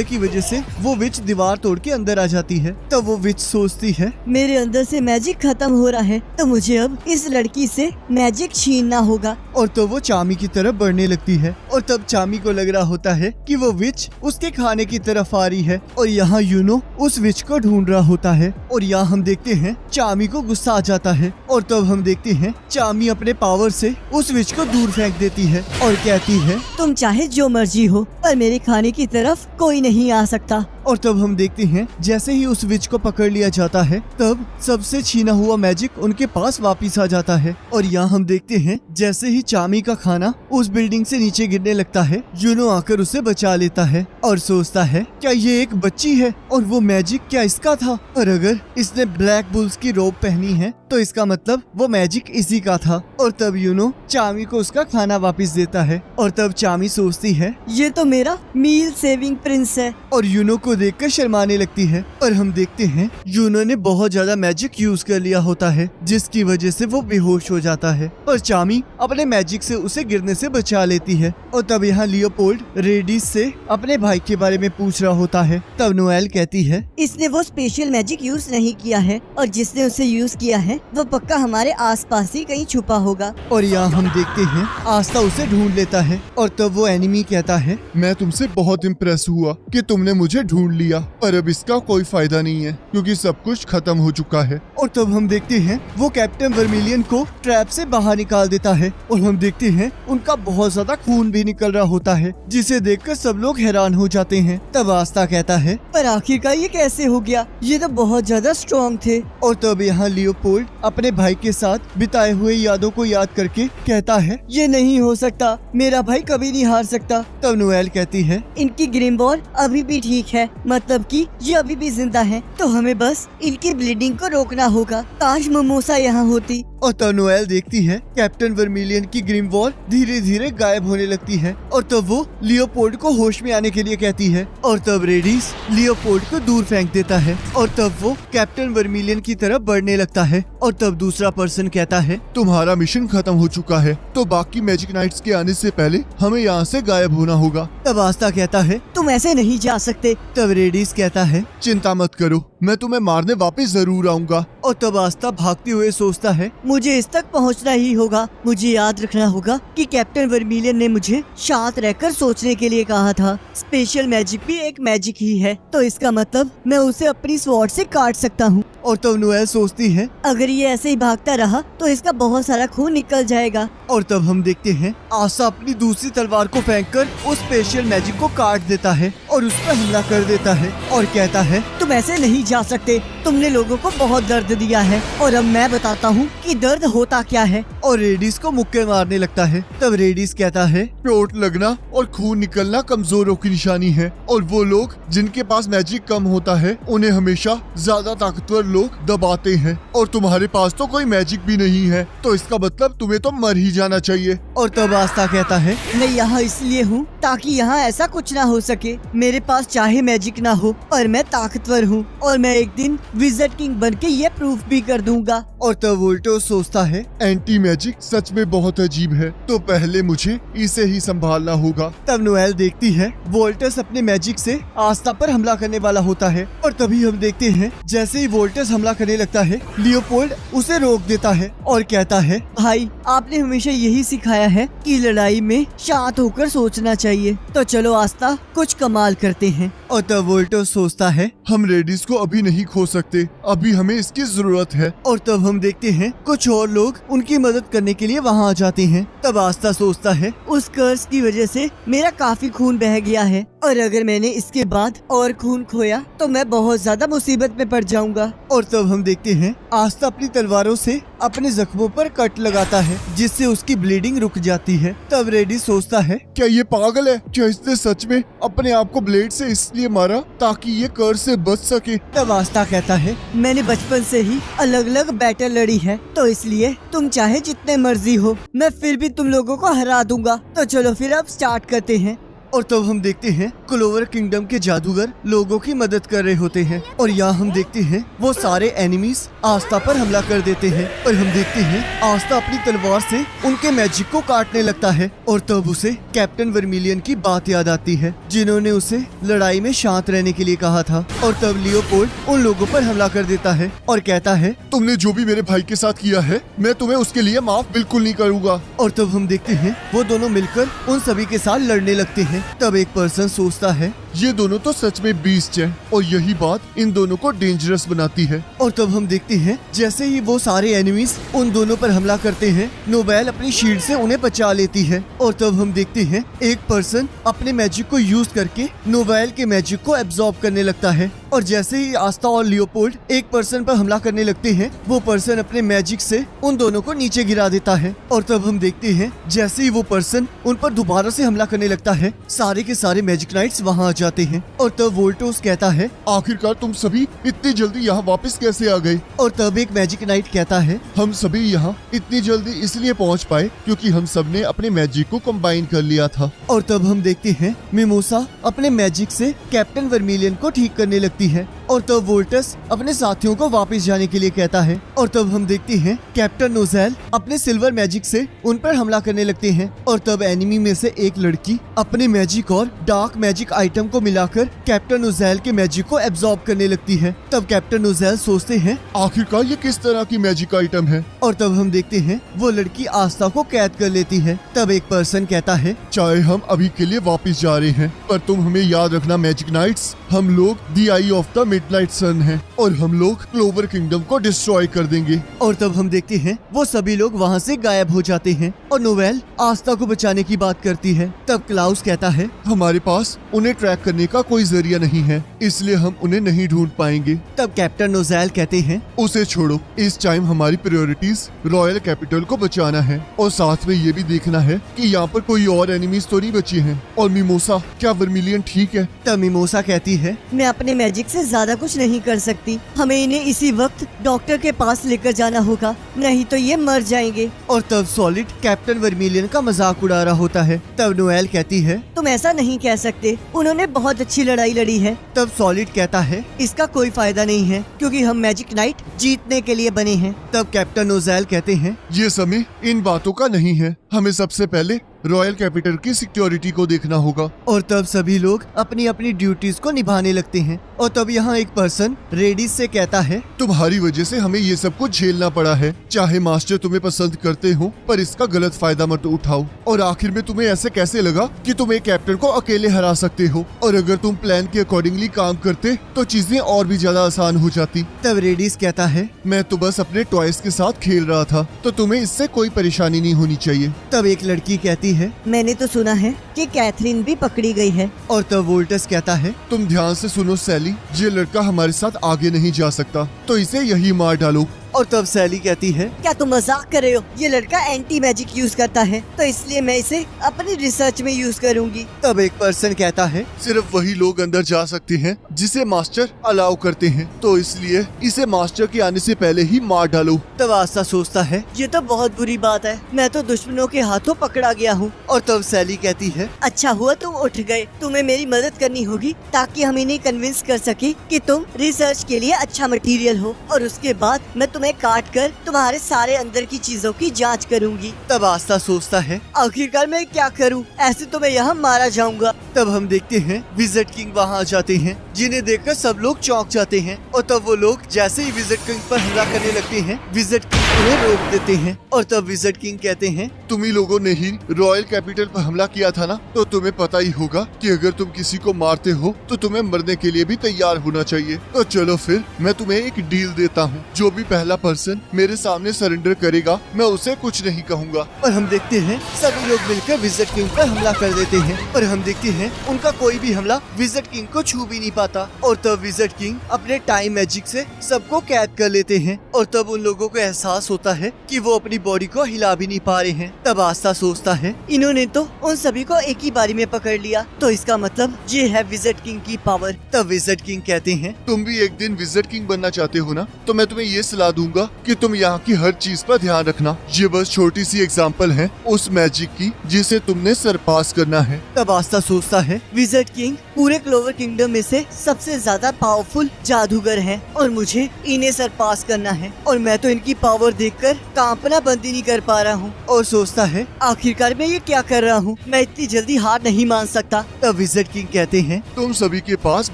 की वजह से वो विच दीवार तोड़ के अंदर आ जाती है। तब वो विच सोचती है, मेरे अंदर से मैजिक खत्म हो रहा है, तो मुझे अब इस लड़की से मैजिक छीनना होगा। और तो वो चामी की तरफ बढ़ने लगती है। और तब चामी को लग रहा होता है कि वो विच उसके खाने की तरफ आ रही है। और यहाँ यूनो उस विच को ढूंढ रहा होता है। और यहाँ हम देखते हैं चामी को गुस्सा आ जाता है। और तब हम देखते हैं चामी अपने पावर से उस विच को दूर फेंक देती है और कहती है, तुम चाहे जो मर्जी हो, पर मेरे खाने की तरफ कोई नहीं आ सकता। और तब हम देखते हैं जैसे ही उस विच को पकड़ लिया जाता है, तब सबसे छीना हुआ मैजिक उनके पास वापस आ जाता है। और यहाँ हम देखते हैं जैसे ही चामी का खाना उस बिल्डिंग से नीचे गिरने लगता है, यूनो आकर उसे बचा लेता है और सोचता है, क्या ये एक बच्ची है और वो मैजिक क्या इसका था? और अगर इसने ब्लैक बुल्स की रोब पहनी है तो इसका मतलब वो मैजिक इसी का था। और तब यूनो चामी को उसका खाना वापस देता है। और तब चामी सोचती है, ये तो मेरा मील सेविंग प्रिंस है। और यूनो को देखकर शर्माने लगती है। और हम देखते हैं यूनो ने बहुत ज्यादा मैजिक यूज कर लिया होता है, जिसकी वजह से वो बेहोश हो जाता है। और चामी अपने मैजिक से उसे गिरने से बचा लेती है। और तब यहाँ लियोपोल्ड रेडिस से अपने भाई के बारे में पूछ रहा होता है। तब नोएल कहती है, इसने वो स्पेशल मैजिक यूज नहीं किया है, और जिसने उसे यूज किया है वो पक्का हमारे आसपास ही कहीं छुपा होगा। और यहाँ हम देखते हैं आस्था उसे ढूंढ लेता है। और तब वो एनिमी कहता है, मैं तुमसे बहुत इम्प्रेस हुआ कि तुमने मुझे ढूंढ लिया, पर अब इसका कोई फायदा नहीं है क्योंकि सब कुछ खत्म हो चुका है। और तब हम देखते हैं वो कैप्टन वर्मिलियन को ट्रैप से बाहर निकाल देता है। और हम देखते हैं उनका बहुत ज्यादा खून भी निकल रहा होता है, जिसे देखकर सब लोग हैरान हो जाते हैं। तब आस्था कहता है, पर आखिरकार ये कैसे हो गया? ये तो बहुत ज्यादा स्ट्रॉन्ग थे। और तब यहाँ लियोपोल्ड अपने भाई के साथ बिताए हुए यादों को याद करके कहता है, ये नहीं हो सकता, मेरा भाई कभी नहीं हार सकता। तब नोएल कहती है, इनकी ग्रिमबॉल अभी भी ठीक है, मतलब कि ये अभी भी जिंदा है, तो हमें बस इनकी ब्लीडिंग को रोकना होगा। काश ममोसा यहाँ होती। और तब नोएल देखती है कैप्टन वर्मिलियन की ग्रिमवॉल धीरे धीरे गायब होने लगती है। और तब वो लियोपोल्ड को होश में आने के लिए कहती है। और तब रेडिस लियोपोल्ड को दूर फेंक देता है। और तब वो कैप्टन वर्मिलियन की तरफ बढ़ने लगता है। और तब दूसरा पर्सन कहता है, तुम्हारा मिशन खत्म हो चुका है, तो बाकी मैजिक नाइट्स के आने से पहले हमें यहाँ से गायब होना होगा। तब आस्था कहता है, तुम ऐसे नहीं जा सकते। तब रेडिस कहता है, चिंता मत करो, मैं तुम्हें मारने वापस जरूर आऊंगा। और तब आस्था भागते हुए सोचता है, मुझे इस तक पहुंचना ही होगा। मुझे याद रखना होगा कि कैप्टन वर्मिलियन ने मुझे शांत रहकर सोचने के लिए कहा था। स्पेशल मैजिक भी एक मैजिक ही है, तो इसका मतलब मैं उसे अपनी स्वॉर्ड से काट सकता हूँ। और तब नोएल सोचती है, अगर ये ऐसे ही भागता रहा तो इसका बहुत सारा खून निकल जाएगा। और तब हम देखते हैं आस्था अपनी दूसरी तलवार को फेंककर उस स्पेशल मैजिक को काट देता है और उस पर हमला कर देता है और कहता है, तुम ऐसे नहीं जा सकते, तुमने लोगों को बहुत दर्द दिया है, और अब मैं बताता हूँ कि दर्द होता क्या है। और रेडिस को मुक्के मारने लगता है। तब रेडिस कहता है, चोट लगना और खून निकलना कमजोरों की निशानी है, और वो लोग जिनके पास मैजिक कम होता है उन्हें हमेशा ज्यादा ताकतवर लोग दबाते हैं, और तुम्हारे पास तो कोई मैजिक भी नहीं है, तो इसका मतलब तुम्हें तो मर ही जाना चाहिए। और तब आस्था कहता है, मैं यहाँ इसलिए हूँ ताकि यहाँ ऐसा कुछ ना हो सके। मेरे पास चाहे मैजिक ना हो, पर मैं ताकतवर हूँ, और मैं एक दिन विज़र्ड किंग बन के ये प्रूफ भी कर दूंगा। और तब वोल्टोस सोचता है, एंटी मैजिक सच में बहुत अजीब है, तो पहले मुझे इसे ही संभालना होगा। तब नोएल देखती है वोल्टस अपने मैजिक से आस्था पर हमला करने वाला होता है। और तभी हम देखते हैं जैसे ही वोल्टस हमला करने लगता है, लियोपोल्ड उसे रोक देता है और कहता है, भाई आपने हमेशा यही सिखाया है कि लड़ाई में शांत होकर सोचना चाहिए, तो चलो आस्था कुछ कमाल करते हैं। और तब वोल्टस सोचता है, हम रेडिस को अभी नहीं खो सकते, अभी हमें इसकी जरूरत है। और तब हम देखते हैं कुछ और लोग उनकी मदद करने के लिए वहाँ आ जाते हैं। तब आस्था सोचता है, उस कर्स की वजह से मेरा काफी खून बह गया है, और अगर मैंने इसके बाद और खून खोया तो मैं बहुत ज्यादा मुसीबत में पड़ जाऊंगा। और तब हम देखते हैं आस्था अपनी तलवारों से अपने जख्मों पर कट लगाता है, जिससे उसकी ब्लीडिंग रुक जाती है। तब रेडिस सोचता है, क्या ये पागल है? क्या इसने सच में अपने आप को ब्लेड से इसलिए मारा ताकि ये कर्स से बच सके? तब आस्था कहता है, मैंने बचपन से ही अलग अलग बैटल लड़ी है, तो इसलिए तुम चाहे जितने मर्जी हो, मैं फिर भी तुम लोगों को हरा दूंगा। तो चलो फिर अब स्टार्ट करते हैं। और तब हम देखते हैं क्लोवर किंगडम के जादूगर लोगों की मदद कर रहे होते हैं और यहाँ हम देखते हैं वो सारे एनिमीज आस्था पर हमला कर देते हैं और हम देखते हैं आस्था अपनी तलवार से उनके मैजिक को काटने लगता है और तब उसे कैप्टन वर्मिलियन की बात याद आती है जिन्होंने उसे लड़ाई में शांत रहने के लिए कहा था। और तब लियोपोल्ड उन लोगों पर हमला कर देता है और कहता है तुमने जो भी मेरे भाई के साथ किया है मैं तुम्हें उसके लिए माफ बिल्कुल नहीं करूँगा। और तब हम देखते हैं वो दोनों मिलकर उन सभी के साथ लड़ने लगते हैं। तब एक पर्सन सोचता है ये दोनों तो सच में बीस्ट हैं और यही बात इन दोनों को डेंजरस बनाती है। और तब हम देखते हैं जैसे ही वो सारे एनिमीज उन दोनों पर हमला करते हैं नोबेल अपनी शील्ड से उन्हें बचा लेती है। और तब हम देखते हैं एक पर्सन अपने मैजिक को यूज करके नोबेल के मैजिक को एब्जॉर्ब करने लगता है और जैसे ही आस्था और लियोपोल्ड एक पर्सन पर हमला करने लगते हैं वो पर्सन अपने मैजिक से उन दोनों को नीचे गिरा देता है। और तब हम देखते हैं जैसे ही वो पर्सन उन पर दोबारा से हमला करने लगता है सारे के सारे मैजिक नाइट्स वहाँ आ जाते हैं। और तब वोल्टोस कहता है आखिरकार तुम सभी इतनी जल्दी यहाँ वापस कैसे आ गए। और तब एक मैजिक नाइट कहता है हम सभी यहाँ इतनी जल्दी इसलिए पहुँच पाए क्योंकि हम सब ने अपने मैजिक को कंबाइन कर लिया था। और तब हम देखते हैं मिमोसा अपने मैजिक से कैप्टन वर्मिलियन को ठीक करने लगती है और तब वोल्टस अपने साथियों को वापस जाने के लिए कहता है। और तब हम देखते हैं कैप्टन नोजेल अपने सिल्वर मैजिक से उन पर हमला करने लगते हैं और तब एनिमी में से एक लड़की अपने मैजिक और डार्क मैजिक आइटम को मिलाकर कैप्टन नोजेल के मैजिक को एब्जॉर्ब करने लगती है। तब कैप्टन नोजेल सोचते हैं आखिरकार ये किस तरह की मैजिक आइटम है। और तब हम देखते हैं वो लड़की आस्था को कैद कर लेती है। तब एक पर्सन कहता है चाहे हम अभी के लिए वापस जा रहे हैं पर तुम हमें याद रखना मैजिक नाइट्स हम लोग the eye of the midnight sun हैं और हम लोग क्लोवर किंगडम को डिस्ट्रॉय कर देंगे। और तब हम देखते हैं वो सभी लोग वहाँ से गायब हो जाते हैं और नोवेल आस्था को बचाने की बात करती है। तब क्लाउस कहता है हमारे पास उन्हें ट्रैक करने का कोई जरिया नहीं है इसलिए हम उन्हें नहीं ढूंढ पाएंगे। तब कैप्टन नोजेल कहते हैं उसे छोड़ो इस टाइम हमारी प्रायोरिटीज रॉयल कैपिटल को बचाना है और साथ में ये भी देखना है कि यहाँ पर कोई और एनिमीज तो नहीं बचे हैं। और मिमोसा क्या वर्मिलियन ठीक है। तब मिमोसा कहती है मैं अपने मैजिक से ज्यादा कुछ नहीं कर सकती, हमें इन्हें इसी वक्त डॉक्टर के पास लेकर जाना होगा नहीं तो ये मर जाएंगे। और तब सॉलिड कैप्टन वर्मिलियन का मजाक उड़ा रहा होता है। तब नोएल कहती है तुम ऐसा नहीं कह सकते, उन्होंने बहुत अच्छी लड़ाई लड़ी है। तब सॉलिड कहता है इसका कोई फायदा नहीं है क्योंकि हम मैजिक नाइट जीतने के लिए बने हैं। तब कैप्टन नोजेल कहते हैं ये समय इन बातों का नहीं है, हमें सबसे पहले रॉयल कैपिटल की सिक्योरिटी को देखना होगा। और तब सभी लोग अपनी अपनी ड्यूटीज को निभाने लगते हैं। और तब यहाँ एक पर्सन रेडिस से कहता है तुम्हारी वजह से हमें ये सब कुछ झेलना पड़ा है, चाहे मास्टर तुम्हें पसंद करते हो पर इसका गलत फायदा मत उठाओ। और आखिर में तुम्हें ऐसे कैसे लगा कि तुम एक कैप्टन को अकेले हरा सकते हो और अगर तुम प्लान के अकॉर्डिंगली काम करते तो चीजें और भी ज्यादा आसान हो जाती। तब रेडिस कहता है मैं तो बस अपने टॉयज के साथ खेल रहा था तो तुम्हें इससे कोई परेशानी नहीं होनी चाहिए। तब एक लड़की कहती है मैंने तो सुना है कि कैथरीन भी पकड़ी गई है। और तब वोल्टस कहता है तुम ध्यान से सुनो सैली, ये लड़का हमारे साथ आगे नहीं जा सकता तो इसे यही मार डालो। और तब सैली कहती है क्या तुम मजाक कर रहे हो, ये लड़का एंटी मैजिक यूज करता है तो इसलिए मैं इसे अपनी रिसर्च में यूज करूंगी। तब एक पर्सन कहता है सिर्फ वही लोग अंदर जा सकते हैं जिसे मास्टर अलाउ करते हैं तो इसलिए इसे मास्टर के आने से पहले ही मार डालो। तब आस्था सोचता है ये तो बहुत बुरी बात है, मैं तो दुश्मनों के हाथों पकड़ा गया हूँ। और तब सैली कहती है अच्छा हुआ तुम उठ गए, तुम्हें मेरी मदद करनी होगी ताकि हम इन्हें कन्विंस कर सके कि तुम रिसर्च के लिए अच्छा मटेरियल हो और उसके बाद मैं तुम्हें काट कर तुम्हारे सारे अंदर की चीजों की जांच करूंगी। तब आस्था सोचता है आखिरकार मैं क्या करूं, ऐसे तो मैं यहाँ मारा जाऊंगा। तब हम देखते हैं विजिट किंग वहाँ आ जाते हैं जिन्हें देखकर सब लोग चौंक जाते हैं। और तब वो लोग जैसे ही विजिट किंग पर हमला करने लगते हैं विजिट किंग उन्हें रोक देते हैं। और तब विजिट किंग कहते हैं तुम ही लोगों ने ही रॉयल कैपिटल पर हमला किया था ना, तो तुम्हें पता ही होगा कि अगर तुम किसी को मारते हो तो तुम्हें मरने के लिए भी तैयार होना चाहिए। तो चलो फिर मैं तुम्हें एक डील देता हूँ, जो भी पहला पर्सन मेरे सामने सरेंडर करेगा मैं उसे कुछ नहीं कहूँगा। और हम देखते हैं सभी लोग मिलकर विजिट किंग पर हमला कर देते हैं और हम देखते हैं उनका कोई भी हमला विजिट किंग को छू भी नहीं पाता। और तब विजिट किंग अपने टाइम मैजिक से सबको कैद कर लेते हैं और तब उन लोगों को एहसास एहसास होता है कि वो अपनी बॉडी को हिला भी नहीं पा रहे हैं। तब आस्था सोचता है, इन्होंने तो उन सभी को एक ही बारी में पकड़ लिया, तो इसका मतलब ये है विज़र्ड किंग की पावर। तब विज़र्ड किंग कहते हैं, तुम भी एक दिन विज़र्ड किंग बनना चाहते हो ना, तो मैं तुम्हें ये सलाह दूंगा कि तुम यहाँ की हर चीज पर ध्यान रखना। ये बस छोटी सी एग्जांपल है उस मैजिक की जिसे तुमने सरपास करना है। तब आस्था सोचता है, विज़र्ड किंग पूरे क्लोवर किंगडम में से सबसे ज्यादा पावरफुल जादूगर हैं और मुझे इन्हें सरपास करना है, और मैं तो इनकी पावर देखकर कांपना बंद ही नहीं कर पा रहा हूँ। और सोचता है, आखिरकार मैं ये क्या कर रहा हूँ, मैं इतनी जल्दी हार नहीं मान सकता। तब विज़र्ड किंग कहते हैं, तुम सभी के पास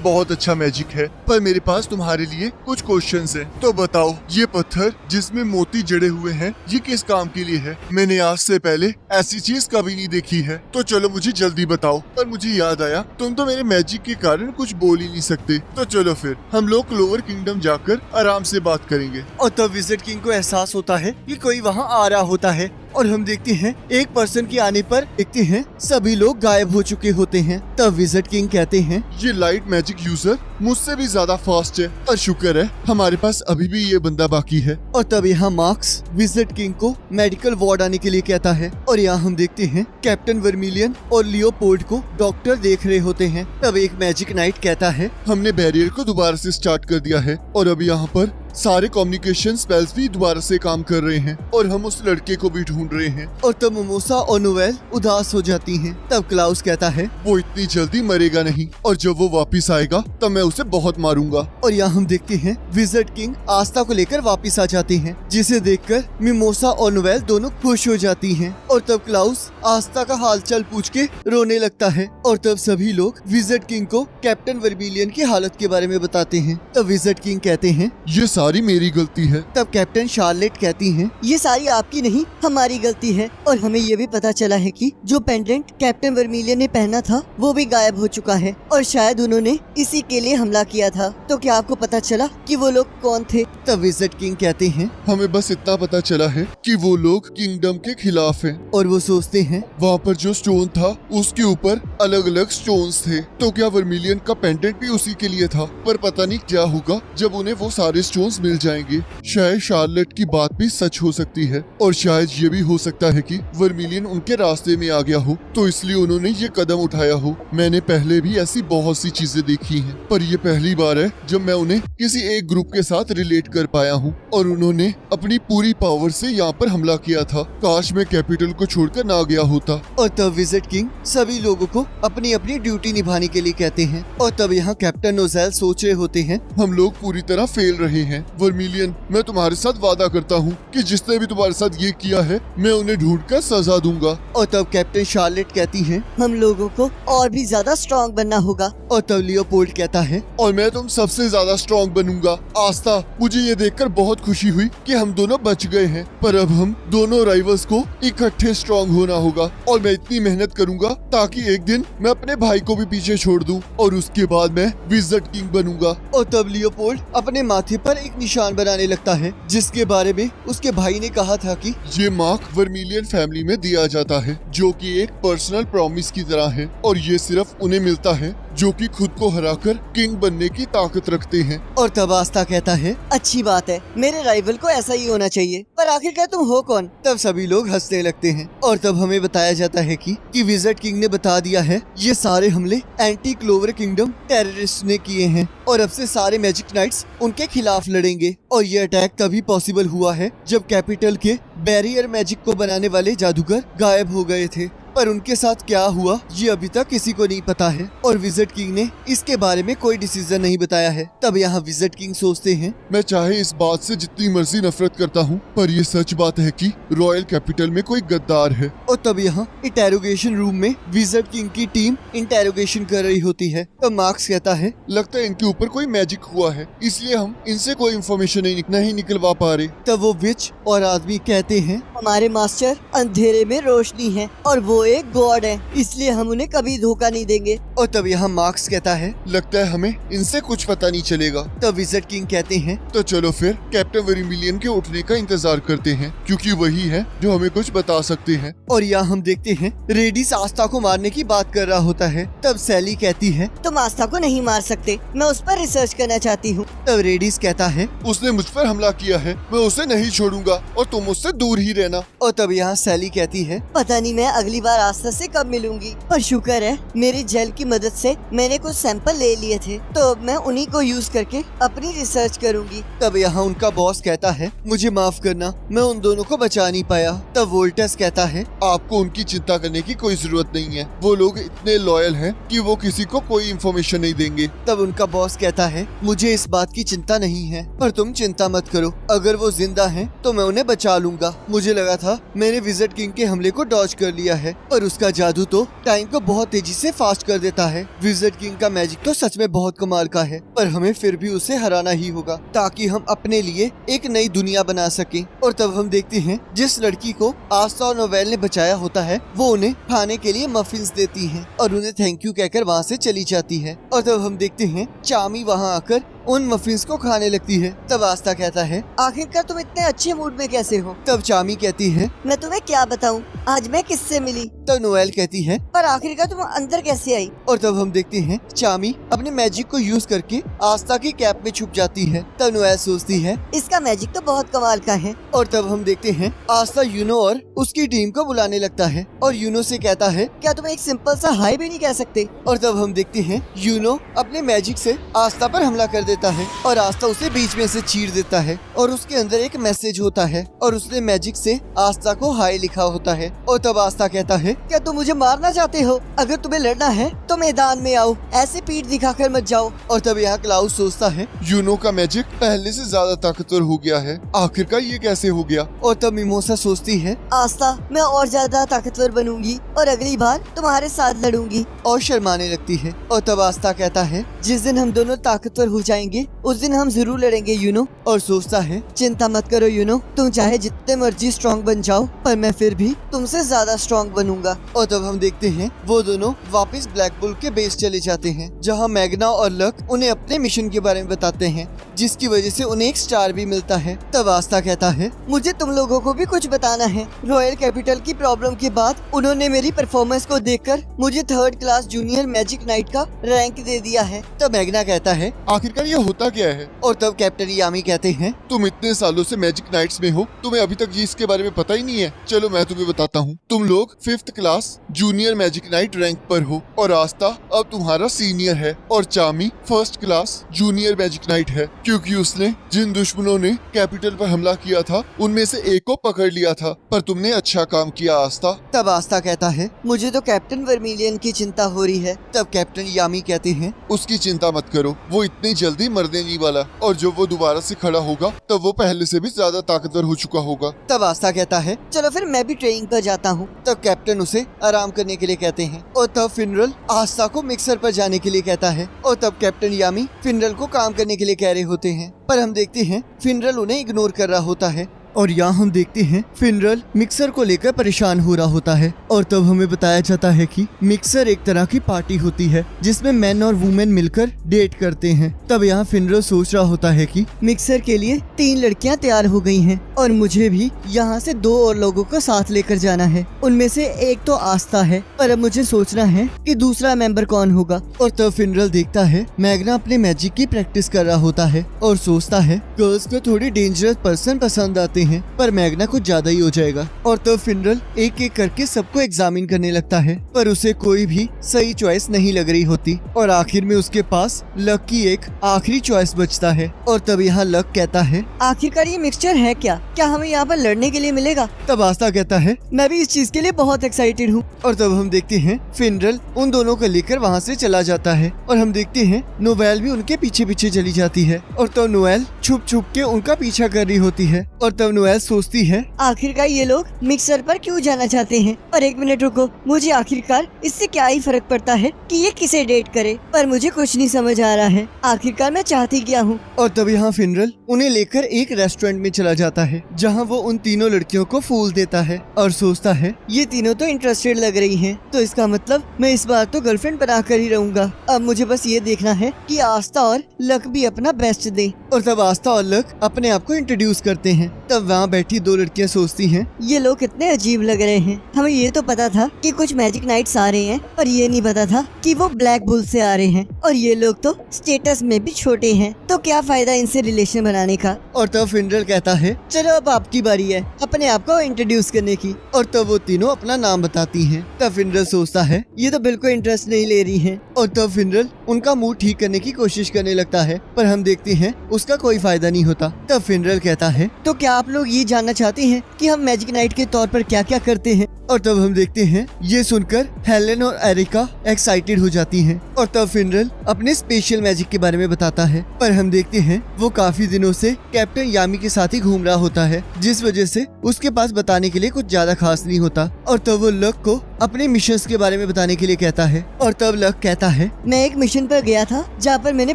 बहुत अच्छा मैजिक है, पर मेरे पास तुम्हारे लिए कुछ क्वेश्चंस हैं। तो बताओ, ये पत्थर जिसमें मोती जड़े हुए हैं, ये किस काम के लिए है? मैंने आज से पहले ऐसी चीज कभी नहीं देखी है। तो चलो मुझे जल्दी बताओ। पर मुझे याद आया, तुम तो मेरे मैजिक के कारण कुछ बोल ही नहीं सकते। तो चलो फिर हम लोग क्लोवर किंगडम जाकर आराम से बात करेंगे। और तब विज़र्ड किंग को एहसास होता है कि कोई वहाँ आ रहा होता है, और हम देखते हैं एक पर्सन के आने पर देखते हैं सभी लोग गायब हो चुके होते हैं। तब विज़र्ड किंग कहते हैं, ये लाइट मैजिक यूजर मुझसे भी ज्यादा फास्ट है, और शुक्र है हमारे पास अभी भी ये बंदा बाकी है। और तब यहाँ मार्क्स विज़र्ड किंग को मेडिकल वार्ड आने के लिए कहता है, और यहाँ हम देखते हैं कैप्टन वर्मिलियन और लियोपोल्ड को डॉक्टर देख रहे होते हैं। तब एक मैजिक नाइट कहता है, हमने बैरियर को दोबारा से स्टार्ट कर दिया है, और अब यहाँ पर सारे कम्युनिकेशन स्पेल्स भी दोबारा से काम कर रहे हैं, और हम उस लड़के को भी ढूंढ रहे हैं। और तब मोमोसा और नोवेल उदास हो जाती हैं। तब क्लाउस कहता है, वो इतनी जल्दी मरेगा नहीं, और जब वो वापस आएगा तब मैं उसे बहुत मारूंगा। और यहाँ हम देखते हैं विज़र्ड किंग आस्था को लेकर वापस आ जाते हैं, जिसे देखकर मिमोसा और नोवेल दोनों खुश हो जाती हैं। और तब क्लाउस आस्था का हालचाल पूछ के रोने लगता है, और तब सभी लोग विज़र्ड किंग को कैप्टन वर्मिलियन की हालत के बारे में बताते हैं। तब विज़र्ड किंग कहते हैं, ये सारी मेरी गलती है। तब कैप्टन शार्लेट कहती हैं, ये सारी आपकी नहीं, हमारी गलती है। और हमें ये भी पता चला है कि जो पेंडेंट कैप्टन वर्मिलियन ने पहना था वो भी गायब हो चुका है, और शायद उन्होंने इसी के लिए हमला किया था। तो क्या आपको पता चला कि वो लोग कौन थे? तब विज़र्ड किंग कहते हैं, हमें बस इतना पता चला है कि वो लोग किंगडम के खिलाफ हैं। और वो सोचते हैं, वहाँ पर जो स्टोन था उसके ऊपर अलग अलग स्टोन्स थे, तो क्या वर्मिलियन का पेंडेंट भी उसी के लिए था? पर पता नहीं क्या होगा जब उन्हें वो सारे स्टोन्स मिल जाएंगे। शायद शार्लेट की बात भी सच हो सकती है, और शायद ये भी हो सकता है कि वर्मिलियन उनके रास्ते में आ गया हो, तो इसलिए उन्होंने ये कदम उठाया हो। मैंने पहले भी ऐसी बहुत सी चीजें देखी हैं, पर ये पहली बार है जब मैं उन्हें किसी एक ग्रुप के साथ रिलेट कर पाया हूँ, और उन्होंने अपनी पूरी पावर से यहाँ पर हमला किया था। काश मैं कैपिटल को छोड़कर ना गया होता। और तब विज़र्ड किंग सभी लोगों को अपनी अपनी ड्यूटी निभाने के लिए कहते हैं। और तब यहाँ कैप्टन नोज़ेल सोच रहे होते हैं, हम लोग पूरी तरह फेल रहे हैं। वर्मिलियन, मैं तुम्हारे साथ वादा करता हूँ कि जिसने भी तुम्हारे साथ ये किया है मैं उन्हें ढूंढकर सजा दूंगा। और तब कैप्टन शार्लेट कहती है, हम लोगों को और भी ज्यादा स्ट्रॉन्ग बनना होगा। और तब लियोपोल्ड कहता है, और मैं तुम सबसे ज्यादा स्ट्रॉन्ग बनूंगा। आस्था, मुझे ये देखकर बहुत खुशी हुई कि हम दोनों बच गए हैं, पर अब हम दोनों राइवल्स को इकट्ठे स्ट्रॉन्ग होना होगा, और मैं इतनी मेहनत करूंगा ताकि एक दिन मैं अपने भाई को भी पीछे छोड़ दूं, और उसके बाद मैं विज़र्ड किंग बनूंगा। और तब लियोपोल्ड अपने माथे पर एक निशान बनाने लगता है, जिसके बारे में उसके भाई ने कहा था कि ये मार्क वर्मिलियन फैमिली में दिया जाता है, जो कि एक पर्सनल प्रॉमिस की तरह है, और ये सिर्फ उन्हें मिलता है जो कि खुद को हराकर किंग बनने की ताकत रखते हैं। और तब आस्था कहता है, अच्छी बात है, मेरे राइवल को ऐसा ही होना चाहिए। पर आखिरकार तुम हो कौन? तब सभी लोग हंसने लगते हैं। और तब हमें बताया जाता है कि विज़र्ड किंग ने बता दिया है ये सारे हमले एंटी क्लोवर किंगडम टेररिस्ट ने किए हैं, और अब से सारे मैजिक नाइट्स उनके खिलाफ लड़ेंगे। और ये अटैक तभी पॉसिबल हुआ है जब कैपिटल के बैरियर मैजिक को बनाने वाले जादूगर गायब हो गए थे, पर उनके साथ क्या हुआ ये अभी तक किसी को नहीं पता है, और विज़र्ड किंग ने इसके बारे में कोई डिसीजन नहीं बताया है। तब यहाँ विज़र्ड किंग सोचते हैं, मैं चाहे इस बात से जितनी मर्जी नफरत करता हूँ, पर ये सच बात है कि रॉयल कैपिटल में कोई गद्दार है। और तब यहाँ इंटेरोगेशन रूम में विज़र्ड किंग की टीम इंटेरोगेशन कर रही होती है। तब मार्क्स कहता है, लगता है इनके ऊपर कोई मैजिक हुआ है, इसलिए हम इनसे कोई इन्फॉर्मेशन नहीं निकलवा पा रहे। तब वो विच और आदमी कहते हैं, हमारे मास्टर अंधेरे में रोशनी है, और वो वो एक गॉड है, इसलिए हम उन्हें कभी धोखा नहीं देंगे। और तब यहाँ मार्क्स कहता है, लगता है हमें इनसे कुछ पता नहीं चलेगा। तब विज़र्ड किंग कहते हैं, तो चलो फिर कैप्टन वर्मिलियन के उठने का इंतजार करते हैं, क्योंकि वही है जो हमें कुछ बता सकते हैं। और यहाँ हम देखते हैं रेडिस आस्था को मारने की बात कर रहा होता है। तब सैली कहती है, तुम आस्था को नहीं मार सकते, मैं उस पर रिसर्च करना चाहती हूँ। तब रेडिस कहता है, उसने मुझ पर हमला किया है, मैं उसे नहीं छोड़ूंगा और तुम उससे दूर ही रहना। और तब यहाँ सैली कहती है, पता नहीं मैं अगली बार आस्था से कब मिलूंगी, पर शुक्र है मेरी जेल की मदद से मैंने कुछ सैंपल ले लिए थे, तो अब मैं उन्हीं को यूज करके अपनी रिसर्च करूंगी। तब यहाँ उनका बॉस कहता है, मुझे माफ करना, मैं उन दोनों को बचा नहीं पाया। तब वोल्टस कहता है, आपको उनकी चिंता करने की कोई जरूरत नहीं है, वो लोग इतने लॉयल हैं कि वो किसी को कोई इन्फॉर्मेशन नहीं देंगे। तब उनका बॉस कहता है, मुझे इस बात की चिंता नहीं है, पर तुम चिंता मत करो, अगर वो जिंदा हैं तो मैं उन्हें बचा लूंगा। मुझे लगा था मैंने विज़र्ड किंग के हमले को डॉज कर लिया है, पर उसका जादू तो टाइम को बहुत तेजी से फास्ट कर देता है। विज़र्ड किंग का मैजिक तो सच में बहुत कमाल का है, पर हमें फिर भी उसे हराना ही होगा ताकि हम अपने लिए एक नई दुनिया बना सकें। और तब हम देखते हैं जिस लड़की को आस्था और नोवेल ने बचाया होता है, वो उन्हें खाने के लिए मफिन्स देती है और उन्हें थैंक यू कहकर वहाँ से चली जाती है। और तब हम देखते हैं चामी वहाँ आकर उन मफिन्स को खाने लगती है। तब आस्था कहता है, आखिरकार तुम इतने अच्छे मूड में कैसे हो? तब चामी कहती है, मैं तुम्हें क्या बताऊं, आज मैं किससे मिली? तब नोवेल कहती है, पर आखिरकार तुम अंदर कैसे आई? और तब हम देखते हैं चामी अपने मैजिक को यूज करके आस्था की कैप में छुप जाती है। तब नोवेल सोचती है, इसका मैजिक तो बहुत कमाल का है। और तब हम देखते हैं आस्था यूनो और उसकी टीम को बुलाने लगता है और यूनो से कहता है, क्या तुम एक सिंपल सा हाई भी नहीं कह सकते? और तब हम देखते हैं यूनो अपने मैजिक से आस्था पर हमला कर देता है और आस्था उसे बीच में से चीर देता है और उसके अंदर एक मैसेज होता है और उसने मैजिक से आस्था को हाई लिखा होता है। और तब आस्था कहता है, क्या तुम मुझे मारना चाहते हो? अगर तुम्हें लड़ना है तो मैदान में आओ, ऐसे पीठ दिखाकर मत जाओ। और तब यहाँ क्लाउड सोचता है, यूनो का मैजिक पहले से ज्यादा ताकतवर हो गया है, आखिरकार ये कैसे हो गया? और तब मिमोसा सोचती है, आस्था मैं और ज्यादा ताकतवर बनूंगी और अगली बार तुम्हारे साथ लड़ूंगी। और शर्माने लगती है। और तब आस्था कहता है, जिस दिन हम दोनों ताकतवर हो जाएंगे उस दिन हम जरूर लड़ेंगे यूनो। और सोचता है, चिंता मत करो यूनो, तुम चाहे जितने मर्जी स्ट्रॉन्ग बन जाओ, पर मैं फिर भी तुमसे ज्यादा स्ट्रॉन्ग बनूंगा। और तब हम देखते हैं वो दोनों वापस ब्लैक बुल के बेस चले जाते हैं, जहाँ मैग्ना और लक उन्हें अपने मिशन के बारे में बताते हैं, जिसकी वजह से उन्हें एक स्टार भी मिलता है। तब आस्था कहता है, मुझे तुम लोगों को भी कुछ बताना है। रॉयल कैपिटल की प्रॉब्लम के बाद उन्होंने मेरी परफॉर्मेंस को देखकर मुझे 3rd class junior magic night का रैंक दे दिया है। तब मैग्ना कहता है, आखिरकार ये होता क्या है? और तब कैप्टन यामी कहते हैं, तुम इतने सालों से मैजिक नाइट्स में हो, तुम्हें अभी तक ये इसके बारे में पता ही नहीं है। चलो मैं तुम्हें बताता हूँ, तुम लोग 5th class junior magic night rank पर हो और आस्था अब तुम्हारा सीनियर है और चामी 1st class junior magic night है, क्योंकि उसने जिन दुश्मनों ने कैपिटल पर हमला किया था उनमें से एक को पकड़ लिया था। पर तुमने अच्छा काम किया आस्था। तब आस्था कहता है, मुझे तो कैप्टन वर्मिलियन की चिंता हो रही है। तब कैप्टन यामी कहते हैं, उसकी चिंता मत करो, वो इतनी जल्दी मरने नहीं वाला और जब वो दोबारा से खड़ा होगा तब वो पहले से भी ज्यादा ताकतवर हो चुका होगा। तब आस्था कहता है, चलो फिर मैं भी ट्रेनिंग पर जाता हूँ। तब कैप्टन उसे आराम करने के लिए कहते हैं और तब फिनरल आस्था को मिक्सर पर जाने के लिए कहता है और तब कैप्टन यामी फिनरल को काम करने के लिए कह रहे होते हैं, पर हम देखते हैं फिनरल उन्हें इग्नोर कर रहा होता है। और यहाँ हम देखते हैं फिनरल मिक्सर को लेकर परेशान हो रहा होता है और तब हमें बताया जाता है कि मिक्सर एक तरह की पार्टी होती है जिसमें मैन और वुमेन मिलकर डेट करते हैं। तब यहाँ फिनरल सोच रहा होता है कि मिक्सर के लिए 3 लड़कियाँ तैयार हो गई हैं और मुझे भी यहाँ से 2 और लोगों को साथ लेकर जाना है। उनमें से एक तो आस्था है, पर अब मुझे सोचना है कि दूसरा मेंबर कौन होगा। और तब फिनरल देखता है मैग्ना अपने मैजिक की प्रैक्टिस कर रहा होता है और सोचता है गर्ल्स को थोड़ी डेंजरस पर्सन पसंद आते हैं, पर मैग्ना कुछ ज्यादा ही हो जाएगा। और तब फिनरल एक एक करके सबको एग्जामिन करने लगता है, पर उसे कोई भी सही चॉइस नहीं लग रही होती और आखिर में उसके पास लक की एक आखिरी चॉइस बचता है। और तब यहाँ लक कहता है, आखिरकार ये मिक्सचर है क्या हमें यहाँ पर लड़ने के लिए मिलेगा? तब आस्था कहता है, मैं भी इस चीज के लिए बहुत एक्साइटेड हूँ। और तब हम देखते हैं फिनरल उन दोनों को लेकर वहाँ से चला जाता है और हम देखते हैं नोवेल भी उनके पीछे पीछे चली जाती है और तब नोवेल छुप छुप के उनका पीछा कर रही होती है। और तब तब नोएल सोचती है, आखिरकार ये लोग मिक्सर पर क्यों जाना चाहते हैं? और एक मिनट रुको, मुझे आखिरकार इससे क्या ही फर्क पड़ता है कि ये किसे डेट करे, पर मुझे कुछ नहीं समझ आ रहा है। आखिरकार मैं चाहती क्या हूँ? और तब यहाँ फिनरल उन्हें लेकर एक रेस्टोरेंट में चला जाता है, जहाँ वो उन तीनों लड़कियों को फूल देता है और सोचता है ये तीनों तो इंटरेस्टेड लग रही हैं, तो इसका मतलब मैं इस बार तो गर्लफ्रेंड बनाकर ही रहूंगा। अब मुझे बस ये देखना है कि आस्था और लक भी अपना बेस्ट दे। और तब आस्था और लक अपने आप को इंट्रोड्यूस करते हैं। तब वहाँ बैठी दो लड़कियाँ सोचती हैं, ये लोग कितने अजीब लग रहे हैं। हमें ये तो पता था कि कुछ मैजिक नाइट्स आ रहे हैं, पर ये नहीं पता था कि वो ब्लैक बुल से आ रहे हैं। और ये लोग तो स्टेटस में भी छोटे हैं, तो क्या फायदा इनसे रिलेशन बनाने का। और तब फिनरल कहता है, चलो अब आपकी बारी है अपने आप को इंट्रोड्यूस करने की। और तब वो तीनों अपना नाम बताती हैं। तब फिनरल सोचता है, ये तो बिल्कुल इंटरेस्ट नहीं ले रही हैं। और तब फिनरल उनका मूड ठीक करने की कोशिश करने लगता है, पर हम देखते हैं उसका कोई फायदा नहीं होता। तब फिनरल कहता है, तो क्या आप लोग ये जानना चाहते हैं कि हम मैजिक नाइट के तौर पर क्या क्या करते हैं? और तब हम देखते हैं ये सुनकर हेलेन और एरिका एक्साइटेड हो जाती हैं। और तब फिनरल अपने स्पेशल मैजिक के बारे में बताता है, पर हम देखते हैं वो काफी दिनों से कैप्टन यामी के साथ ही घूम रहा होता है, जिस वजह से उसके पास बताने के लिए कुछ ज्यादा खास नहीं होता। और तब वो लक को अपने मिशंस के बारे में बताने के लिए कहता है। और तब लक कहता है, मैं एक मिशन पर गया था जहाँ पर मैंने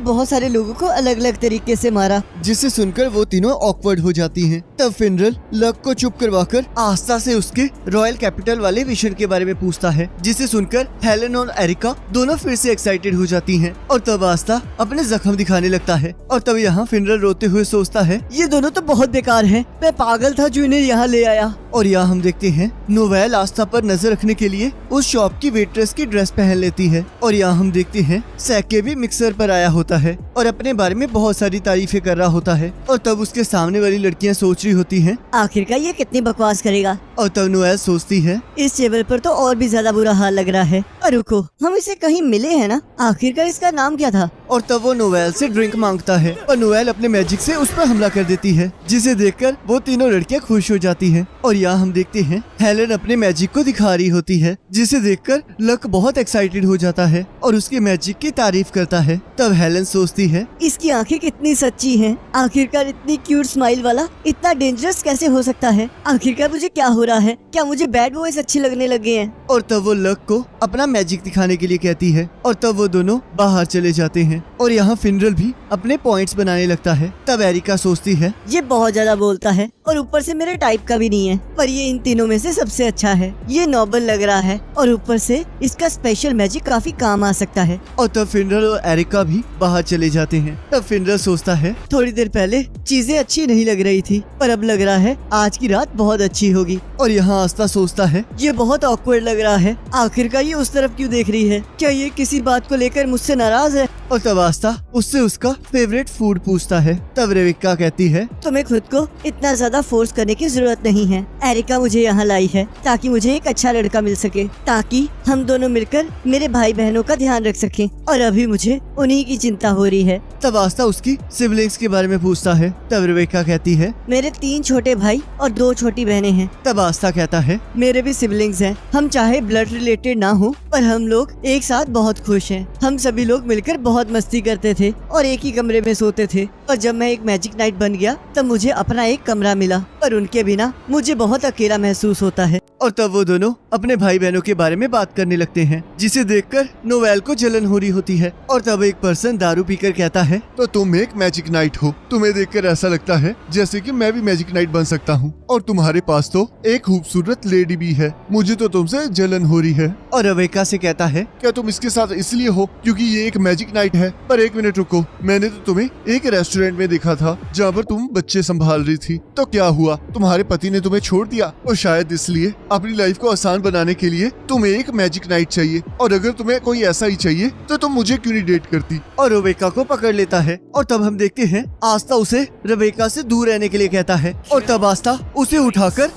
बहुत सारे लोगों को अलग अलग तरीके से मारा। जिसे सुनकर वो तीनों ऑकवर्ड हो जाती हैं। तब फिनरल लक को चुप करवाकर आस्था से उसके रॉयल कैपिटल वाले मिशन के बारे में पूछता है, जिसे सुनकर हेलेन और एरिका दोनों फिर से एक्साइटेड हो जाती हैं। और तब आस्था अपने जख्म दिखाने लगता है। और तब यहाँ फिनरल रोते हुए सोचता है, ये दोनों तो बहुत बेकार हैं। मैं पागल था जो इन्हें यहाँ ले आया। और यहाँ हम देखते हैं नोवेल आस्था पर नजर रखने के लिए उस शॉप की वेट्रेस की ड्रेस पहन लेती है। और यहाँ हम देखते हैं सैके भी मिक्सर पर आया होता है और अपने बारे में बहुत सारी तारीफें कर रहा होता है। और तब उसके सामने वाली लड़कियाँ सोच रही होती हैं, आखिरकार ये कितनी बकवास करेगा। और तब नोएल सोचती है, इस टेबल पर तो और भी ज्यादा बुरा हाल लग रहा है। और रुको, हम इसे कहीं मिले हैं ना? आखिरकार इसका नाम क्या था? और तब वो नोवेल से ड्रिंक मांगता है और नोवेल अपने मैजिक से उस पर हमला कर देती है, जिसे देखकर वो तीनों लड़कियां खुश हो जाती हैं। और यहाँ हम देखते हैं हेलेन अपने मैजिक को दिखा रही होती है, जिसे देखकर लक बहुत एक्साइटेड हो जाता है और उसके मैजिक की तारीफ करता है। तब हेलेन सोचती है, इसकी आंखें कितनी सच्ची हैं। आखिरकार इतनी क्यूट स्माइल वाला इतना डेंजरस कैसे हो सकता है? आखिरकार मुझे क्या हो रहा है? क्या मुझे बैड बॉयज अच्छे लगने लगे हैं? और तब वो लक को अपना मैजिक दिखाने के लिए कहती है। और तब वो दोनों बाहर चले जाते हैं। और यहाँ फिनरल भी अपने पॉइंट्स बनाने लगता है। तब एरिका सोचती है, ये बहुत ज्यादा बोलता है और ऊपर से मेरे टाइप का भी नहीं है, पर ये इन तीनों में से सबसे अच्छा है। ये नोबल लग रहा है और ऊपर से इसका स्पेशल मैजिक काफी काम आ सकता है। और तब फिनरल और एरिका भी बाहर चले जाते हैं। तब फिनरल सोचता है, थोड़ी देर पहले चीजें अच्छी नहीं लग रही थी, पर अब लग रहा है आज की रात बहुत अच्छी होगी। और यहाँ आस्था सोचता है, ये बहुत ऑकवर्ड लग रहा है। आखिरकार ये उस तरफ क्यों देख रही है? क्या ये किसी बात को लेकर मुझसे नाराज है? और तब आस्था उससे उसका फेवरेट फूड पूछता है। तब रेविका कहती है, तुम्हें खुद को इतना ज्यादा फोर्स करने की जरूरत नहीं है। एरिका मुझे यहाँ लाई है ताकि मुझे एक अच्छा लड़का मिल सके, ताकि हम दोनों मिलकर मेरे भाई बहनों का ध्यान रख सकें। और अभी मुझे उन्हीं की चिंता हो रही है। तब आस्था उसकी सिबलिंग्स के बारे में पूछता है। तब रेविका कहती है, मेरे 3 छोटे भाई और 2 छोटी बहनें हैं। तब आस्था कहता है, मेरे भी सिबलिंग्स हैं। हम चाहे ब्लड रिलेटेड ना हो, पर हम लोग एक साथ बहुत खुश हैं। हम सभी लोग मिलकर बहुत मस्ती करते थे और एक ही कमरे में सोते थे। और जब मैं एक मैजिक नाइट बन गया तब मुझे अपना एक कमरा मिला, पर उनके बिना मुझे बहुत अकेला महसूस होता है। और तब वो दोनों अपने भाई बहनों के बारे में बात करने लगते हैं, जिसे देखकर नोवेल को जलन हो रही होती है। और तब एक पर्सन दारू पीकर कहता है, तो तुम एक मैजिक नाइट हो। तुम्हें देखकर ऐसा लगता है जैसे कि मैं भी मैजिक नाइट बन सकता हूँ। और तुम्हारे पास तो एक खूबसूरत लेडी भी है। मुझे तो तुमसे जलन हो रही है। और रेविका से कहता है, क्या तुम इसके साथ इसलिए हो क्योंकि ये एक मैजिक नाइट है? पर एक मिनट रुको, मैंने तो तुम्हें एक रेस्टोरेंट में देखा था जहाँ पर तुम बच्चे संभाल रही थी। तो क्या हुआ? तुम्हारे पति ने तुम्हें छोड़ दिया और शायद इसलिए अपनी लाइफ को आसान बनाने के लिए तुम्हें एक मैजिक नाइट चाहिए। और अगर तुम्हें कोई ऐसा ही चाहिए तो तुम मुझे क्यों नहीं डेट करती? और रेविका को पकड़ लेता है। और तब हम देखते हैं आस्था उसे रेविका से दूर रहने के लिए कहता है। और तब आस्था उसे उठाकर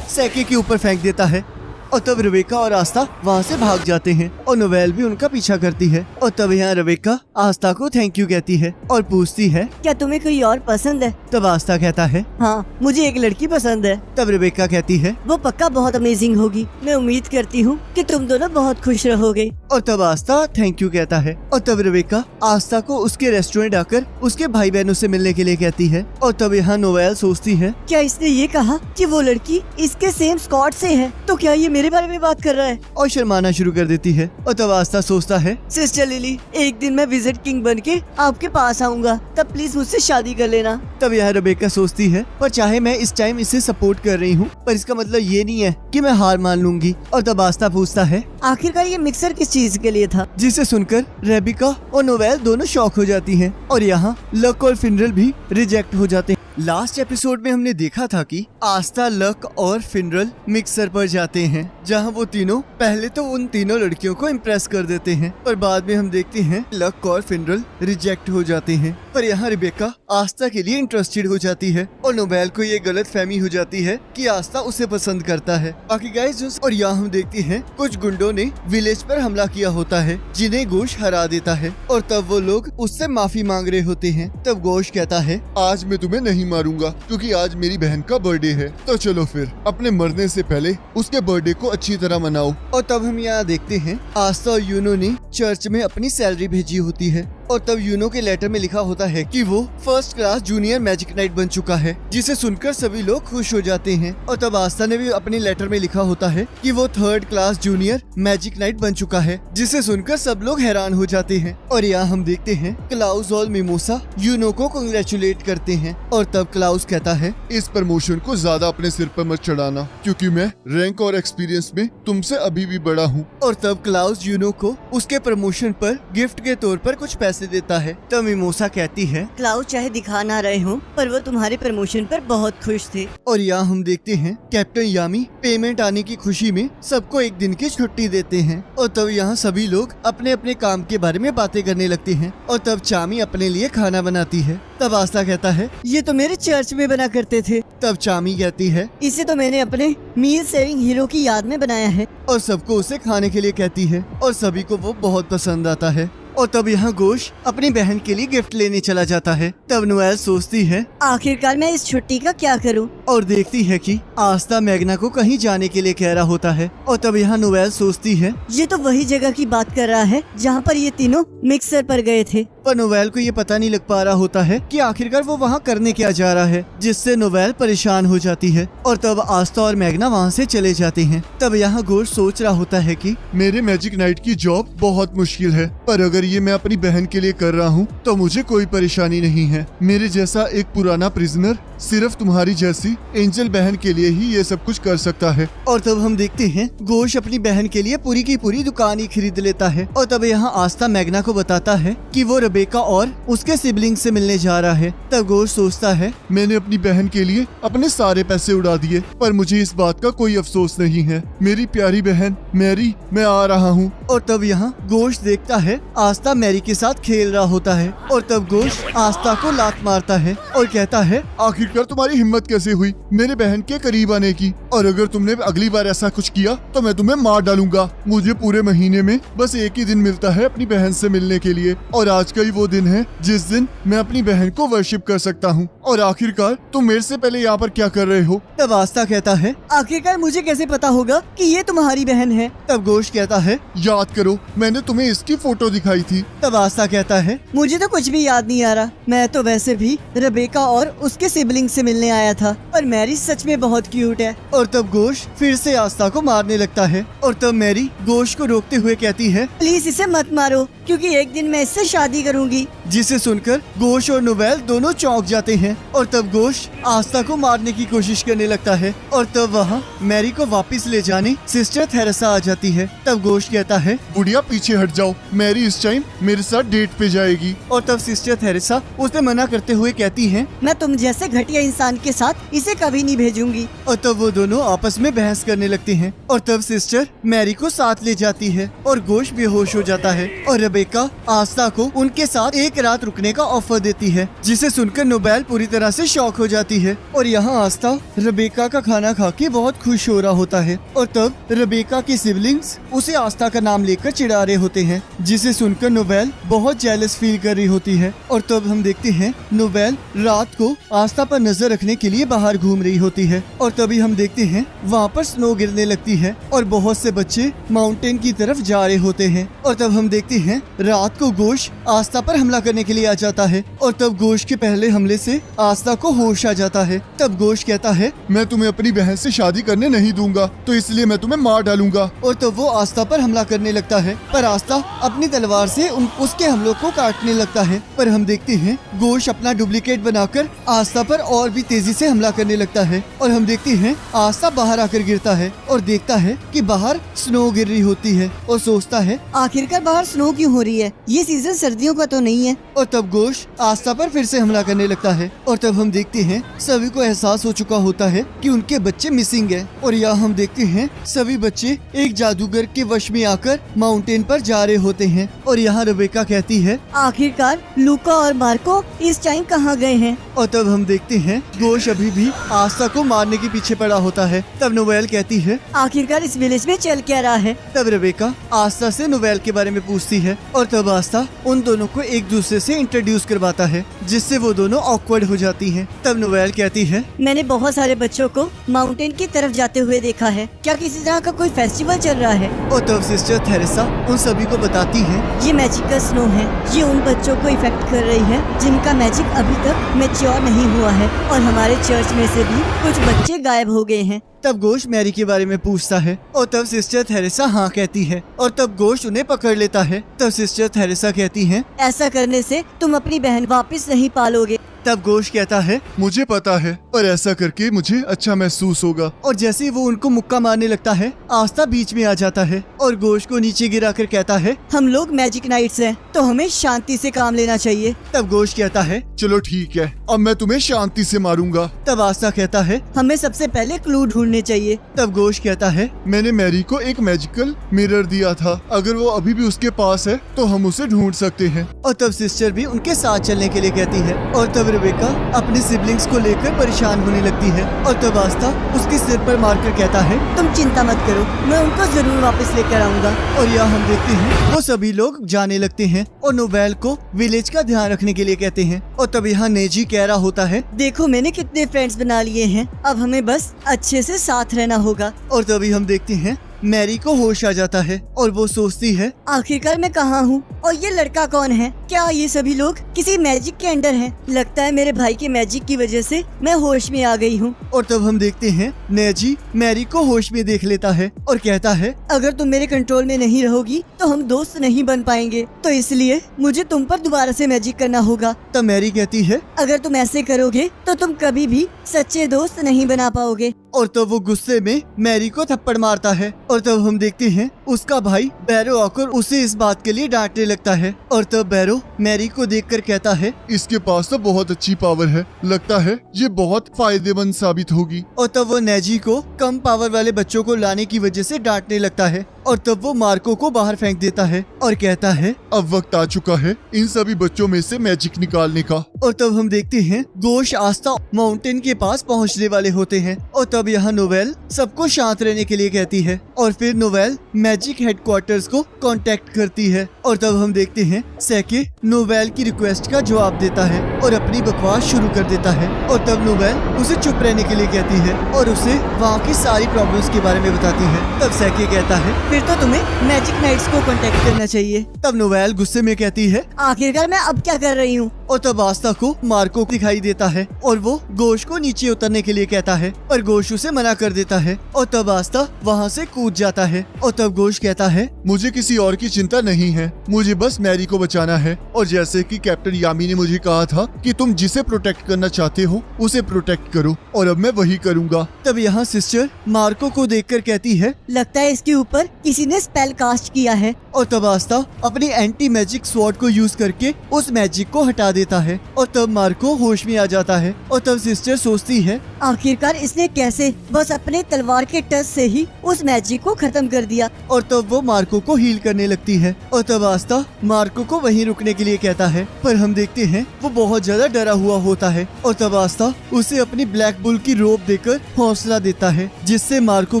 सैके के ऊपर फेंक देता है। और तब रेबेका और आस्था वहाँ से भाग जाते हैं और नोवेल भी उनका पीछा करती है। और तब यहाँ रेबेका आस्था को थैंक यू कहती है और पूछती है क्या तुम्हें कोई और पसंद है? तब आस्था कहता है हाँ, मुझे एक लड़की पसंद है। तब रेबेका कहती है वो पक्का बहुत अमेजिंग होगी। मैं उम्मीद करती हूँ कि तुम दोनों बहुत खुश रहोगे। और तब आस्था थैंक यू कहता है। और तब रेबेका आस्था को उसके रेस्टोरेंट आकर उसके भाई बहनों से मिलने के लिए कहती है। और तब यहाँ नोवेल सोचती है क्या इसने ये कहा कि वो लड़की इसके सेम स्क्वाड से है? तो क्या ये मेरे बारे में बात कर रहा है? और शर्माना शुरू कर देती है। और तब आस्था सोचता है सिस्टर लिली, एक दिन मैं विजिट किंग बन के आपके पास आऊंगा, तब प्लीज मुझसे शादी कर लेना। तब यह रेबेका सोचती है पर चाहे मैं इस टाइम इसे सपोर्ट कर रही हूँ पर इसका मतलब ये नहीं है कि मैं हार मान लूंगी। और तब आस्था पूछता है आखिरकार ये मिक्सर किस चीज के लिए था? जिसे सुनकर रेबेका और नोवेल दोनों शॉक हो जाती हैं और यहाँ लक और फिनरल भी रिजेक्ट हो जाते हैं। लास्ट एपिसोड में हमने देखा था कि आस्था, लक और फिनरल मिक्सर पर जाते हैं जहां वो तीनों पहले तो उन तीनों लड़कियों को इम्प्रेस कर देते हैं पर बाद में हम देखते हैं लक और फिनरल रिजेक्ट हो जाते हैं। पर यहाँ रेबेका आस्था के लिए इंटरेस्टेड हो जाती है और नोवेल को ये गलत फहमी हो जाती है कि आस्था उसे पसंद करता है। बाकी गाइस और यहाँ हम देखते हैं कुछ गुंडों ने विलेज पर हमला किया होता है जिन्हें गोश हरा देता है और तब वो लोग उससे माफी मांग रहे होते हैं। तब गोश कहता है आज मैं तुम्हें नहीं मारूंगा क्योंकि आज मेरी बहन का बर्थडे है, तो चलो फिर अपने मरने से पहले उसके बर्थडे को अच्छी तरह मनाओ। और तब हम यहाँ देखते हैं आस्था और यूनो ने चर्च में अपनी सैलरी भेजी होती है और तब यूनो के लेटर में लिखा होता है कि वो first class junior magic night बन चुका है, जिसे सुनकर सभी लोग खुश हो जाते हैं। और तब आस्था ने भी अपने लेटर में लिखा होता है कि वो third class junior magic night बन चुका है, जिसे सुनकर सब लोग हैरान हो जाते हैं। और यहाँ हम देखते हैं क्लाउस और मिमोसा यूनो को कांग्रेचुलेट करते हैं और तब क्लाउस कहता है इस प्रमोशन को ज्यादा अपने सिर पर मत चढ़ाना क्योंकि मैं रैंक और एक्सपीरियंस में तुमसे अभी भी बड़ा हूँ। और तब क्लाउस यूनो को उसके प्रमोशन पर गिफ्ट के तौर पर कुछ पैसे देता है। तब मिमोसा कहती है क्लाउड चाहे दिखा ना रहे हो पर वो तुम्हारे प्रमोशन पर बहुत खुश थे। और यहाँ हम देखते हैं कैप्टन यामी पेमेंट आने की खुशी में सबको एक दिन की छुट्टी देते हैं और तब यहाँ सभी लोग अपने अपने काम के बारे में बातें करने लगते हैं और तब चामी अपने लिए खाना बनाती है। तब आस्था कहता है ये तो मेरे चर्च में बना करते थे। तब चामी कहती है इसे तो मैंने अपने मील सेविंग हीरो की याद में बनाया है और सबको उसे खाने के लिए कहती है और सभी को वो बहुत पसंद आता है। और तब यहाँ गोश अपनी बहन के लिए गिफ्ट लेने चला जाता है। तब नोएल सोचती है आखिरकार मैं इस छुट्टी का क्या करूं? और देखती है कि आस्था मैग्ना को कहीं जाने के लिए कह रहा होता है। और तब यहाँ नोएल सोचती है ये तो वही जगह की बात कर रहा है जहाँ पर ये तीनों मिक्सर पर गए थे। पर नोवेल को ये पता नहीं लग पा रहा होता है कि आखिरकार वो वहाँ करने क्या जा रहा है, जिससे नोवेल परेशान हो जाती है। और तब आस्था और मैग्ना वहाँ से चले जाते हैं। तब यहाँ गोश सोच रहा होता है कि मेरे मैजिक नाइट की जॉब बहुत मुश्किल है, पर अगर ये मैं अपनी बहन के लिए कर रहा हूँ तो मुझे कोई परेशानी नहीं है। मेरे जैसा एक पुराना प्रिजनर सिर्फ तुम्हारी जैसी एंजल बहन के लिए ही ये सब कुछ कर सकता है। और तब हम देखते हैं गोश अपनी बहन के लिए पूरी की पूरी दुकान ही खरीद लेता है। और तब यहाँ आस्था मैग्ना को बताता है कि वो रेबेका और उसके सिबलिंग से मिलने जा रहा है। तब गोश सोचता है मैंने अपनी बहन के लिए अपने सारे पैसे उड़ा दिए, पर मुझे इस बात का कोई अफसोस नहीं है। मेरी प्यारी बहन मैरी, मैं आ रहा हूँ। और तब यहाँ गोश देखता है आस्था मैरी के साथ खेल रहा होता है। और तब गोश आस्था को लात मारता है और कहता है आखिरकार तुम्हारी हिम्मत कैसे हुई मेरे बहन के करीब आने की, और अगर तुमने अगली बार ऐसा कुछ किया तो मैं तुम्हें मार डालूंगा। मुझे पूरे महीने में बस एक ही दिन मिलता है अपनी बहन से मिलने के लिए, और आज का ही वो दिन है जिस दिन मैं अपनी बहन को वर्शिप कर सकता हूँ। और आखिरकार तुम मेरे से पहले यहाँ पर क्या कर रहे हो? तब आस्था कहता है आखिरकार मुझे कैसे पता होगा कि ये तुम्हारी बहन है? तब गोश कहता है याद करो, मैंने तुम्हें इसकी फोटो दिखाई थी। तब आस्था कहता है मुझे तो कुछ भी याद नहीं आ रहा। मैं तो वैसे भी रेबेका और उसके सिबलिंग से मिलने आया था, और मैरी सच में बहुत क्यूट है। और तब गोश फिर से आस्था को मारने लगता है। और तब मैरी गोश को रोकते हुए कहती है प्लीज इसे मत मारो क्योंकि एक दिन मैं इससे शादी करूंगी। जिसे सुनकर गोश और नोवेल दोनों चौंक जाते हैं। और तब गोश आस्था को मारने की कोशिश करने लगता है। और तब वहाँ मैरी को वापस ले जाने सिस्टर थेरेसा आ जाती है। तब गोश कहता है बुढ़िया पीछे हट जाओ, मैरी इस टाइम मेरे साथ डेट पे जाएगी। और तब सिस्टर थेरेसा उसे मना करते हुए कहती है मैं तुम जैसे घटिया इंसान के साथ इसे कभी नहीं भेजूंगी। और तब वो दोनों आपस में बहस करने लगते हैं। और तब सिस्टर मैरी को साथ ले जाती है और गोश बेहोश हो जाता है। और रेबेका आस्था को उनके साथ एक रात रुकने का ऑफर देती है, जिसे सुनकर नोवेल पूरी पूरी तरह से शॉक हो जाती है। और यहाँ आस्था रेबेका का खाना खा के बहुत खुश हो रहा होता है और तब रेबेका के सिबलिंग्स उसे आस्था का नाम लेकर चिढ़ा रहे होते हैं, जिसे सुनकर नोवेल बहुत जेलस फील कर रही होती है। और तब हम देखते हैं नोवेल रात को आस्था पर नजर रखने के लिए बाहर घूम रही होती है और तभी हम देखते हैं वहाँ पर स्नो गिरने लगती है और बहुत से बच्चे माउंटेन की तरफ जा रहे होते हैं। और तब हम देखते हैं रात को गोश आस्था पर हमला करने के लिए आ जाता है और तब गोश के पहले हमले से आस्था को होश आ जाता है। तब गोश कहता है, मैं तुम्हें अपनी बहन से शादी करने नहीं दूंगा, तो इसलिए मैं तुम्हें मार डालूंगा। और तब वो आस्था पर हमला करने लगता है, पर आस्था अपनी तलवार से उसके हमलों को काटने लगता है। पर हम देखते हैं गोश अपना डुप्लीकेट बनाकर आस्था पर और भी तेजी से हमला करने लगता है और हम देखते हैं आस्था बाहर आकर गिरता है और देखता है कि बाहर स्नो गिर रही होती है और सोचता है आखिरकार बाहर स्नो क्यों हो रही है, ये सीजन सर्दियों का तो नहीं है। और तब गोश आस्था पर फिर से हमला करने लगता है और तब हम देखते हैं सभी को एहसास हो चुका होता है कि उनके बच्चे मिसिंग हैं। और यहाँ हम देखते हैं सभी बच्चे एक जादूगर के वश में आकर माउंटेन पर जा रहे होते हैं। और यहाँ रेबेका कहती है, आखिरकार लूका और मार्को इस टाइम कहाँ गए हैं। और तब हम देखते हैं गोश अभी भी आस्था को मारने के पीछे पड़ा होता है। तब नोवेल कहती है, आखिरकार इस विलेज में चल क्या रहा है। तब रेबेका आस्था से नोवेल के बारे में पूछती है और तब आस्था उन दोनों को एक दूसरे से इंट्रोड्यूस करवाता है, जिससे वो दोनों ऑकवर्ड हो जाती हैं। तब नोवेल कहती है, मैंने बहुत सारे बच्चों को माउंटेन की तरफ जाते हुए देखा है, क्या किसी तरह का कोई फेस्टिवल चल रहा है। और तब सिस्टर थेरेसा उन सभी को बताती है, ये मैजिकल स्नो है, ये उन बच्चों को इफेक्ट कर रही है जिनका मैजिक अभी तक मैच्योर नहीं हुआ है और हमारे चर्च में से भी कुछ बच्चे गायब हो गए हैं। तब गोश मैरी के बारे में पूछता है और तब सिस्टर थेरेसा हाँ कहती है और तब गोश उन्हें पकड़ लेता है। तब सिस्टर थेरेसा कहती हैं, ऐसा करने से तुम अपनी बहन वापस नहीं पालोगे। तब गोश कहता है, मुझे पता है, पर ऐसा करके मुझे अच्छा महसूस होगा। और जैसे ही वो उनको मुक्का मारने लगता है आस्था बीच में आ जाता है और गोश को नीचे गिराकर कहता है, हम लोग मैजिक नाइट्स हैं, तो हमें शांति से काम लेना चाहिए। तब गोश कहता है, चलो ठीक है, अब मैं तुम्हें शांति से मारूंगा। तब आस्था कहता है, हमें सबसे पहले क्लू ढूंढने चाहिए। तब गोश कहता है, मैंने मैरी को एक मैजिकल मिरर दिया था, अगर वो अभी भी उसके पास है तो हम उसे ढूंढ सकते हैं। और तब सिस्टर भी उनके साथ चलने के लिए कहती है और तब रेबेका अपने सिबलिंग्स को लेकर परेशान होने लगती है और तब आस्था उसके सिर पर मारकर कहता है, तुम चिंता मत करो, मैं उनको जरूर वापस लेकर आऊंगा। और यहाँ हम देखते हैं वो सभी लोग जाने लगते हैं और नोवेल को विलेज का ध्यान रखने के लिए कहते हैं। और तब यहाँ नेजी कह रहा होता है, देखो मैंने कितने फ्रेंड्स बना लिए हैं, अब हमें बस अच्छे से साथ रहना होगा। और तभी हम देखते हैं मैरी को होश आ जाता है और वो सोचती है, आखिरकार मैं कहाँ हूँ और ये लड़का कौन है, क्या ये सभी लोग किसी मैजिक के अंडर हैं? लगता है मेरे भाई के मैजिक की वजह से मैं होश में आ गई हूँ। और तब हम देखते हैं नेजी मैरी को होश में देख लेता है और कहता है, अगर तुम मेरे कंट्रोल में नहीं रहोगी तो हम दोस्त नहीं बन पाएंगे, तो इसलिए मुझे तुम पर दोबारा से मैजिक करना होगा। तब मैरी कहती है, अगर तुम ऐसे करोगे तो तुम कभी भी सच्चे दोस्त नहीं बना पाओगे। और तब वो गुस्से में मैरी को थप्पड़ मारता है और तब हम देखते हैं उसका भाई बैरो आकर उसे इस बात के लिए डांटने लगता है। और तब बैरो मैरी को देखकर कहता है, इसके पास तो बहुत अच्छी पावर है, लगता है ये बहुत फायदेमंद साबित होगी। और तब वो नेजी को कम पावर वाले बच्चों को लाने की वजह से डांटने लगता है और तब वो मार्को को बाहर फेंक देता है और कहता है, अब वक्त आ चुका है इन सभी बच्चों में से मैजिक निकालने का। और तब हम देखते हैं गोश आस्था माउंटेन के पास पहुंचने वाले होते हैं और तब यहाँ नोवेल सबको शांत रहने के लिए कहती है और फिर नोवेल मैजिक हेडक्वार्टर्स को कांटेक्ट करती है। और तब हम देखते हैं सैके नोवेल की रिक्वेस्ट का जवाब देता है और अपनी बकवास शुरू कर देता है। और तब नोवेल उसे चुप रहने के लिए कहती है और उसे वहाँ की सारी प्रॉब्लम्स के बारे में बताती है। तब सैके कहता है, फिर तो तुम्हें मैजिक नाइट्स को कांटेक्ट करना चाहिए। तब नोवेल गुस्से में कहती है, आखिरकार मैं अब क्या कर रही हूँ। और तब आस्था को मार्को दिखाई देता है और वो गोश को नीचे उतरने के लिए कहता है पर गोश उसे मना कर देता है। और तब आस्था वहाँ से कूद जाता है और तब गोश कहता है, मुझे किसी और की चिंता नहीं है, मुझे बस मैरी को बचाना है। और जैसे कि कैप्टन यामी ने मुझे कहा था कि तुम जिसे प्रोटेक्ट करना चाहते हो उसे प्रोटेक्ट करो, और अब मैं वही करूँगा। तब यहाँ सिस्टर मार्को को देखकर कहती है, लगता है इसके ऊपर किसी ने स्पेल कास्ट किया है। और तब आस्था अपनी एंटी मैजिक स्वॉर्ड को यूज करके उस मैजिक को हटा देता है और तब मार्को होश में आ जाता है। और तब सिस्टर सोचती है, आखिरकार इसने कैसे बस अपने तलवार के टच से ही उस मैजिक मैजिक को खत्म कर दिया। और तब वो मार्को को हील करने लगती है और तब आस्ता मार्को को वहीं रुकने के लिए कहता है, पर हम देखते हैं वो बहुत ज्यादा डरा हुआ होता है और तब आस्ता उसे अपनी ब्लैक बुल की रोप देकर हौसला देता है, जिससे मार्को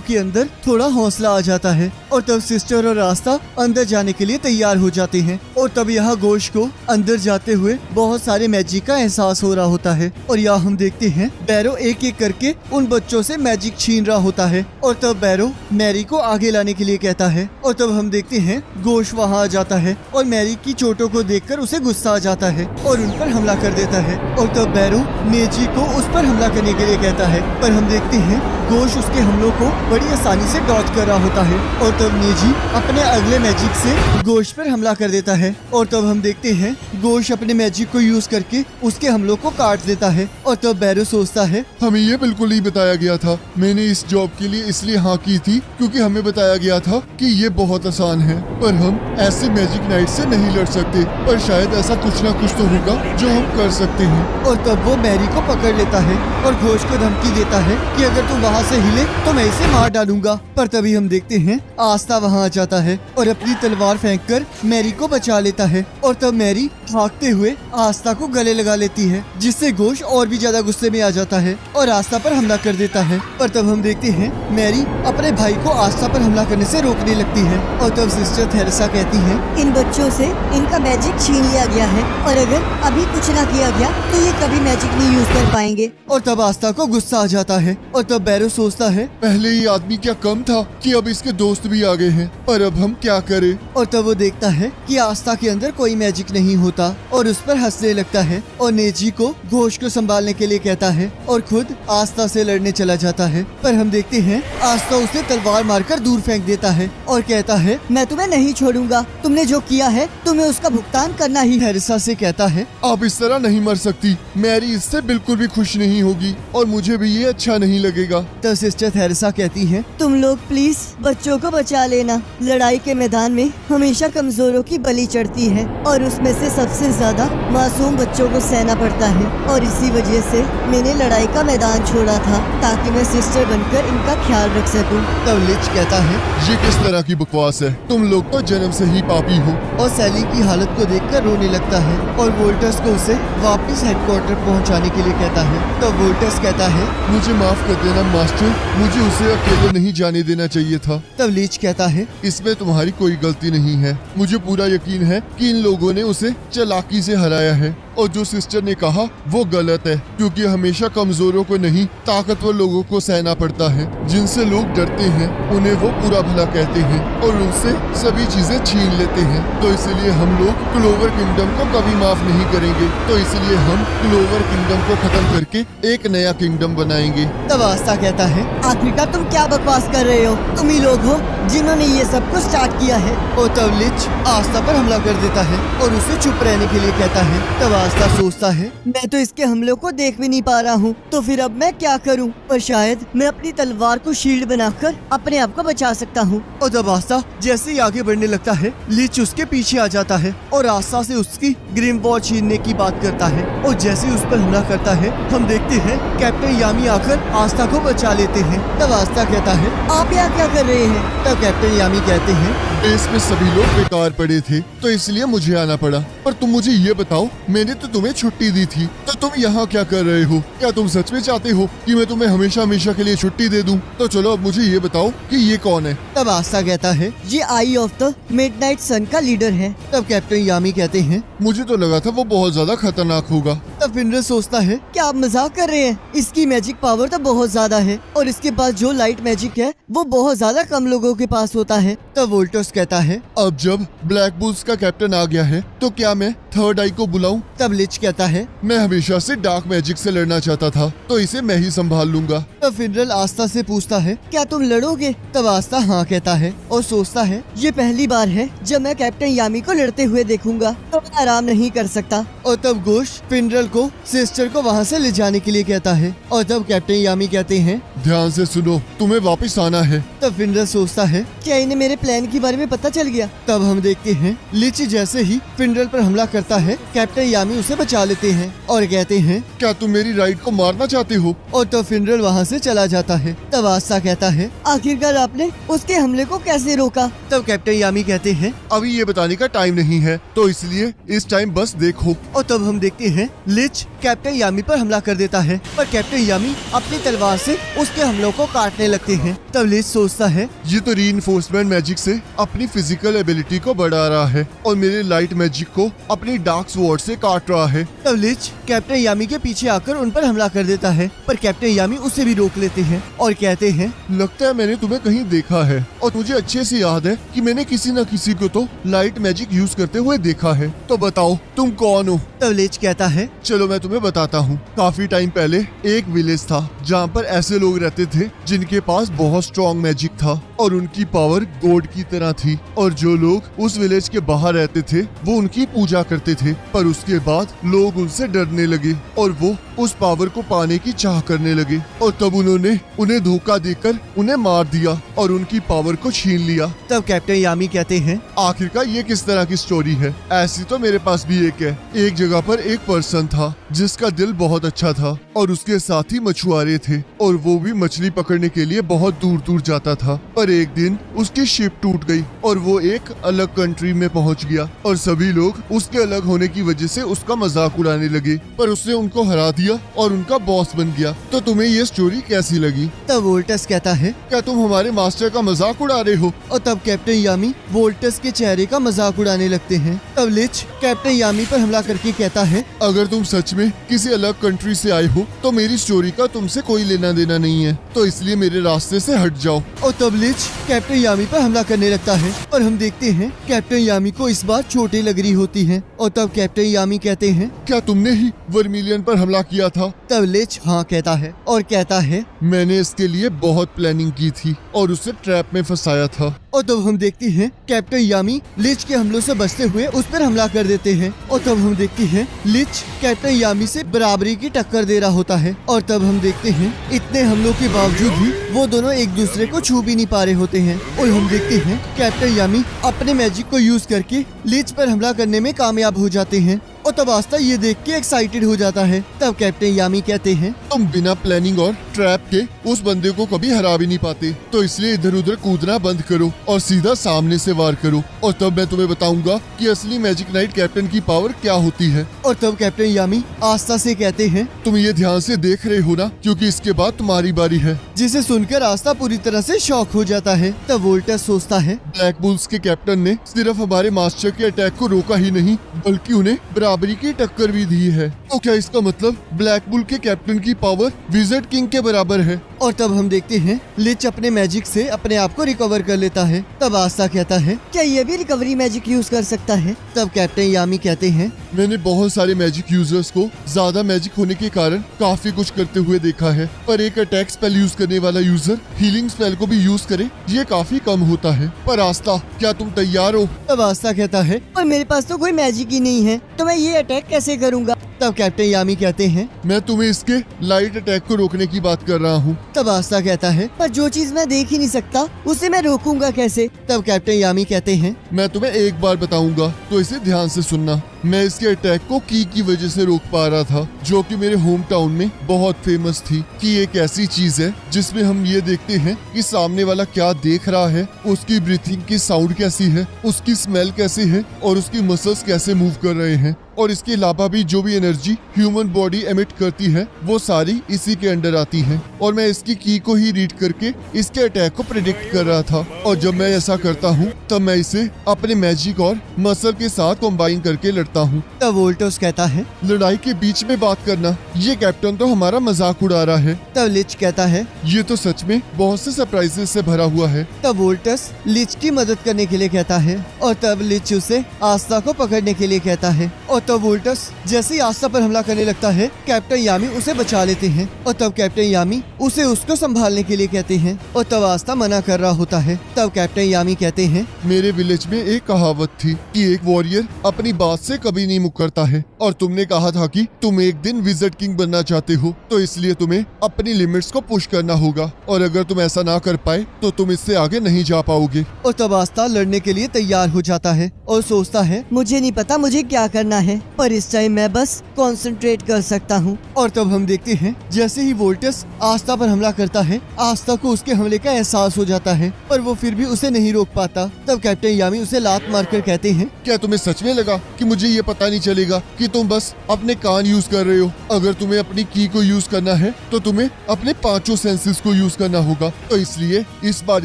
के अंदर थोड़ा हौसला आ जाता है। और तब सिस्टर और आस्ता अंदर जाने के लिए तैयार हो जाते हैं और तब यहाँ गोश को अंदर जाते हुए बहुत सारे मैजिक का एहसास हो रहा होता है। और यहाँ हम देखते हैं बैरो एक एक करके उन बच्चों से मैजिक छीन रहा होता है और तब बैरो मैरी को आगे लाने के लिए कहता है और तब हम देखते हैं गोश वहाँ आ जाता है और मैरी की चोटों को देखकर उसे गुस्सा आ जाता है और उन पर हमला कर देता है। और तब बैरो नेजी को उस पर हमला करने के लिए कहता है, पर हम देखते हैं गोश उसके हमलों को बड़ी आसानी से डॉज कर रहा होता है और तब नेजी अपने अगले मैजिक से गोश पर हमला कर देता है और तब हम देखते हैं गोश अपने मैजिक को यूज करके उसके हमलों को काट देता है। और तब बैरो सोचता है, हमें ये बिल्कुल नहीं बताया गया था। मैंने इस जॉब के लिए इसलिए हाँ की थी क्योंकि हमें बताया गया था कि ये बहुत आसान है, पर हम ऐसे मैजिक नाइट से नहीं लड़ सकते, पर शायद ऐसा कुछ ना कुछ तो होगा जो हम कर सकते हैं। और तब वो मैरी को पकड़ लेता है और घोष को धमकी देता है कि अगर तू वहाँ से हिले तो मैं इसे मार डालूंगा। पर तभी हम देखते हैं आस्था वहाँ आ जाता है और अपनी तलवार फेंककर मैरी को बचा लेता है और तब मैरी भागते हुए आस्था को गले लगा लेती है, जिससे घोष और भी ज्यादा गुस्से में आ जाता है और आस्था पर हमला कर देता है। पर तब हम देखते हैं मैरी अपने भाई को आस्था पर हमला करने से रोकने लगती है और तब सिस्टर थेरेसा कहती है, इन बच्चों से इनका मैजिक छीन लिया गया है और अगर अभी कुछ ना किया गया तो ये कभी मैजिक नहीं यूज कर पाएंगे। और तब आस्था को गुस्सा आ जाता है और तब बैरो सोचता है, पहले ये आदमी क्या कम था कि अब इसके दोस्त भी आ गए हैं, पर अब हम क्या करें। और तब वो देखता है कि आस्था के अंदर कोई मैजिक नहीं होता और उस पर हंसने लगता है और नेजी को घोष को संभालने के लिए कहता है और खुद आस्था से लड़ने चला जाता है। पर हम देखते हैं आस्था उसे तलवार मारकर दूर फेंक देता है और कहता है, मैं तुम्हें नहीं छोड़ूंगा, तुमने जो किया है तुम्हें उसका भुगतान करना ही है। थेरेसा से कहता है, आप इस तरह नहीं मर सकती, मैरी इससे बिल्कुल भी खुश नहीं होगी और मुझे भी ये अच्छा नहीं लगेगा। तो सिस्टर थेरेसा कहती है, तुम लोग प्लीज बच्चों को बचा लेना। लड़ाई के मैदान में हमेशा कमजोरों की बलि चढ़ती है और उसमें से सबसे ज्यादा मासूम बच्चों को सहना पड़ता है और इसी वजह से मैंने लड़ाई का मैदान छोड़ा था ताकि मैं सिस्टर बनकर इनका ख्याल रख सकूं। तब लिच कहता है, ये किस तरह की बकवास है, तुम लोग तो जन्म से ही पापी हो। और सैली की हालत को देखकर रोने लगता है और वोल्टर्स को उसे वापस हेडक्वार्टर पहुंचाने के लिए कहता है। तो वोल्टर्स कहता है, मुझे माफ कर देना मास्टर, मुझे उसे अकेले नहीं जाने देना चाहिए था। तब लीच कहता है, इसमें तुम्हारी कोई गलती नहीं है, मुझे पूरा यकीन है कि इन लोगों ने उसे चालाकी से हराया है और जो सिस्टर ने कहा वो गलत है, क्योंकि हमेशा कमजोरों को नहीं ताकतवर लोगों को सहना पड़ता है। जिनसे लोग डरते हैं उन्हें वो बुरा भला कहते हैं और उनसे सभी चीजें छीन लेते हैं। तो इसलिए हम लोग क्लोवर किंगडम को कभी माफ नहीं करेंगे, तो इसलिए हम क्लोवर किंगडम को खत्म करके एक नया किंगडम बनाएंगे। तब आस्था कहता है, आखिरकार तुम क्या बकवास कर रहे हो? तुम ही लोग हो जिन्होंने ये सब कुछ स्टार्ट किया है। और तब लिच आस्था पर हमला कर देता है और उसे चुप रहने के लिए कहता है। तब आस्था सोचता है, मैं तो इसके हमलों को देख भी नहीं पा रहा हूँ, तो फिर अब मैं क्या करूँ? पर शायद मैं अपनी तलवार को शील्ड बनाकर अपने आप को बचा सकता हूँ। और तब आस्था जैसे ही आगे बढ़ने लगता है, लिच उसके पीछे आ जाता है और आस्था से उसकी ग्रिम वॉर छीनने की बात करता है और जैसे ही उस पर हमला करता है, हम देखते हैं कैप्टन यामी आकर आस्था को बचा लेते हैं। तब आस्था कहता है, आप यहाँ क्या कर रहे हैं? तब कैप्टन यामी कहते हैं, बेस में सभी लोग बेकार पड़े थे तो इसलिए मुझे आना पड़ा, पर तुम मुझे ये बताओ, मैंने तो तुम्हें छुट्टी दी थी, तो तुम यहाँ क्या कर रहे हो? क्या तुम सच में चाहते हो कि मैं तुम्हें हमेशा हमेशा के लिए छुट्टी दे दूं? तो चलो अब मुझे ये बताओ कि ये कौन है? तब आस्था कहता है, ये आई ऑफ द मिडनाइट सन का लीडर है। तब कैप्टन यामी कहते हैं, मुझे तो लगा था वो बहुत ज्यादा खतरनाक होगा। तब फिनरल सोचता है, क्या आप मजाक कर रहे हैं? इसकी मैजिक पावर तो बहुत ज्यादा है और इसके पास जो लाइट मैजिक है वो बहुत ज्यादा कम लोगों के पास होता है। तब वोल्टर्स कहता है, अब जब ब्लैक बुल्स का कैप्टन आ गया है तो क्या मैं थर्ड आई को बुलाऊं? तब लिच कहता है, मैं हमेशा से डार्क मैजिक से लड़ना चाहता था, तो इसे मैं ही संभाल लूंगा। तब फिनरल आस्था से पूछता है, क्या तुम लड़ोगे? तब आस्था हाँ कहता है और सोचता है, ये पहली बार है जब मैं कैप्टन यामी को लड़ते हुए देखूंगा, तो मैं आराम नहीं कर सकता। और तब गोश फिनरल को सिस्टर को वहाँ से ले जाने के लिए कहता है और तब कैप्टन यामी कहते हैं, ध्यान से सुनो, तुम्हें वापस आना है। तब तब फिनरल सोचता है। क्या इन्हें मेरे प्लान के बारे में पता चल गया? तब हम देखते हैं लिच जैसे ही फिनरल पर हमला करता है, कैप्टन यामी उसे बचा लेते हैं और कहते हैं क्या तुम मेरी राइड को मारना चाहते हो? और तब फिनरल वहाँ से चला जाता है। तब आस्था कहता है आखिरकार आपने उसके हमले को कैसे रोका? तब कैप्टन यामी कहते हैं अभी ये बताने का टाइम नहीं है, तो इसलिए इस टाइम बस देखो। और तब हम देखते हैं लिच कैप्टन यामी पर हमला कर देता है, पर कैप्टन यामी अपनी तलवार से उसके हमलों को काटने लगते हैं। तब लिच सोचता है ये तो रीइंफोर्समेंट मैजिक से अपनी फिजिकल एबिलिटी को बढ़ा रहा है और मेरे लाइट मैजिक को अपनी डार्क स्वॉर्ड से काट रहा है। तब लिच कैप्टन यामी के पीछे आकर उन पर हमला कर देता है, पर कैप्टन यामी उसे भी रोक लेते हैं और कहते हैं लगता है मैंने तुम्हें कहीं देखा है और मुझे अच्छे से याद है कि मैंने किसी न किसी को तो लाइट मैजिक यूज करते हुए देखा है। तो बताओ तुम कौन हो? तब लिच कहता है चलो मैं तुम्हें बताता हूँ। काफी टाइम पहले एक विलेज था जहाँ पर ऐसे लोग रहते थे जिनके पास बहुत स्ट्रॉन्ग मैजिक था और उनकी पावर गॉड की तरह थी, और जो लोग उस विलेज के बाहर रहते थे वो उनकी पूजा करते थे। पर उसके बाद लोग उनसे डरने लगे और वो उस पावर को पाने की चाह करने लगे, और तब उन्होंने उन्हें धोखा देकर उन्हें मार दिया और उनकी पावर को छीन लिया। तब कैप्टन यामी कहते हैं आखिरकार ये किस तरह की स्टोरी है? ऐसी तो मेरे पास भी एक है। एक जगह पर एक पर्सन था जिसका दिल बहुत अच्छा था और उसके साथ ही मछुआरे थे, और वो भी मछली पकड़ने के लिए बहुत दूर दूर जाता था। पर एक दिन उसकी शिप टूट गई और वो एक अलग कंट्री में पहुंच गया, और सभी लोग उसके अलग होने की वजह से उसका मजाक उड़ाने लगे, पर उसने उनको हरा दिया और उनका बॉस बन गया। तो तुम्हें ये स्टोरी कैसी लगी? तब वोल्टस कहता है क्या तुम हमारे मास्टर का मजाक उड़ा रहे हो? और तब कैप्टन यामी वोल्टस के चेहरे का मजाक उड़ाने लगते हैं। तब लिच कैप्टन यामी पर हमला करके कहता है अगर तुम सच में किसी अलग कंट्री से आए हो तो मेरी स्टोरी का तुमसे कोई लेना देना नहीं है, तो इसलिए मेरे रास्ते से हट जाओ। और तब लिच कैप्टन यामी पर हमला करने लगता है, और हम देखते हैं कैप्टन यामी को इस बार चोटें लग रही होती हैं। और तब कैप्टन यामी कहते हैं क्या तुमने ही वर्मिलियन पर हमला किया था? तब लिच हाँ कहता है और कहता है मैंने इसके लिए बहुत प्लानिंग की थी और उसे ट्रैप में फंसाया था। और तब हम देखते हैं कैप्टन यामी लिच के हमलों से बचते हुए उस पर हमला कर देते हैं। और तब हम देखते हैं लिच कैप्टन यामी से बराबरी की टक्कर दे रहा होता है, और तब हम देखते हैं इतने हमलों के बावजूद भी वो दोनों एक दूसरे को छू भी नहीं पा रहे होते हैं। और हम देखते हैं कैप्टन यामी अपने मैजिक को यूज करके लिच पर हमला करने में कामयाब हो जाते हैं, और तब आस्था ये देख के एक्साइटेड हो जाता है। तब कैप्टन यामी कहते हैं तुम बिना प्लानिंग और ट्रैप के उस बंदे को कभी हरा भी नहीं पाते, तो इसलिए इधर उधर कूदना बंद करो और सीधा सामने से वार करो, और तब मैं तुम्हें बताऊंगा कि असली मैजिक नाइट कैप्टन की पावर क्या होती है। और तब कैप्टन यामी आस्था से कहते हैं तुम ये ध्यान से देख रहे हो ना, क्योंकि इसके बाद तुम्हारी बारी है। जिसे सुनकर आस्था पूरी तरह से शॉक हो जाता है। तब वोल्टस सोचता है ब्लैक बुल्स के कैप्टन ने सिर्फ हमारे मास्टर के अटैक को रोका ही नहीं, बल्कि उन्हें बराबरी की टक्कर भी दी है। तो क्या इसका मतलब ब्लैक बुल के कैप्टन की पावर विज़र्ड किंग के बराबर है? और तब हम देखते हैं लिच अपने मैजिक से अपने आप को रिकवर कर लेता है। तब आस्था कहता है क्या ये भी रिकवरी मैजिक यूज कर सकता है? तब कैप्टन यामी कहते हैं मैंने बहुत सारे मैजिक यूजर्स को ज्यादा मैजिक होने के कारण काफी कुछ करते हुए देखा है, पर एक अटैक स्पेल यूज करने वाला यूजर हीलिंग स्पेल को भी यूज करे ये काफी कम होता है। पर आस्था क्या तुम तैयार हो? तब आस्था कहता है पर मेरे पास तो कोई मैजिक ही नहीं है, तो मैं ये अटैक कैसे करूँगा? तब कैप्टन यामी कहते हैं मैं तुम्हें इसके लाइट अटैक को रोकने की बात कर रहा हूँ। तब आस्था कहता है पर जो चीज मैं देख ही नहीं सकता उसे मैं रोकूंगा कैसे? तब कैप्टन यामी कहते हैं मैं तुम्हें एक बार बताऊंगा तो इसे ध्यान से सुनना। मैं इसके अटैक को की वजह से रोक पा रहा था, जो कि मेरे होम टाउन में बहुत फेमस थी। कि एक ऐसी चीज है जिसमें हम ये देखते हैं कि सामने वाला क्या देख रहा है, उसकी ब्रीथिंग की साउंड कैसी है, उसकी स्मेल कैसी है और उसकी मसल्स कैसे मूव कर रहे हैं, और इसके अलावा भी जो भी एनर्जी ह्यूमन बॉडी एमिट करती है वो सारी इसी के अंडर आती है। और मैं इसकी की को ही रीड करके इसके अटैक को प्रेडिक्ट कर रहा था, और जब मैं ऐसा करता हूँ तब मैं इसे अपने मैजिक और मसल के साथ कंबाइन करके लड़ता हूँ। तब वोल्टस कहता है लड़ाई के बीच में बात करना, ये कैप्टन तो हमारा मजाक उड़ा रहा है। तब लिच कहता है ये तो सच में बहुत से सरप्राइजेस से भरा हुआ है। तब वोल्टस लिच की मदद करने के लिए कहता है, और तब लिच उसे आस्था को पकड़ने के लिए कहता है। और तब वोल्टस जैसे ही आस्था पर हमला करने लगता है कैप्टन यामी उसे बचा लेते हैं, और तब कैप्टन यामी उसे उसको संभालने के लिए कहते हैं, और तब आस्था मना कर रहा होता है। तब कैप्टन यामी कहते हैं मेरे विलेज में एक कहावत थी कि एक वॉरियर अपनी बात से तुमसे कभी नहीं मुकरता है और तुमने कहा था कि तुम एक दिन विज़र्ड किंग बनना चाहते हो, तो इसलिए तुम्हें अपनी लिमिट्स को पुश करना होगा और अगर तुम ऐसा ना कर पाए तो तुम इससे आगे नहीं जा पाओगे। और तब आस्ता लड़ने के लिए तैयार हो जाता है और सोचता है। मुझे नहीं पता मुझे क्या करना है, पर इस टाइम मैं बस कंसंट्रेट कर सकता हूँ। और तब हम देखते हैं जैसे ही वोल्टस आस्था पर हमला करता है, आस्था को उसके हमले का एहसास हो जाता है, पर वो फिर भी उसे नहीं रोक पाता। तब कैप्टन यामी उसे लात मारकर कहते हैं, क्या तुम्हें सच में लगा कि मुझे ये पता नहीं चलेगा कि तुम बस अपने कान यूज कर रहे हो? अगर तुम्हें अपनी की को यूज करना है तो तुम्हें अपने 5 सेंसेस को यूज करना होगा, तो इसलिए इस बार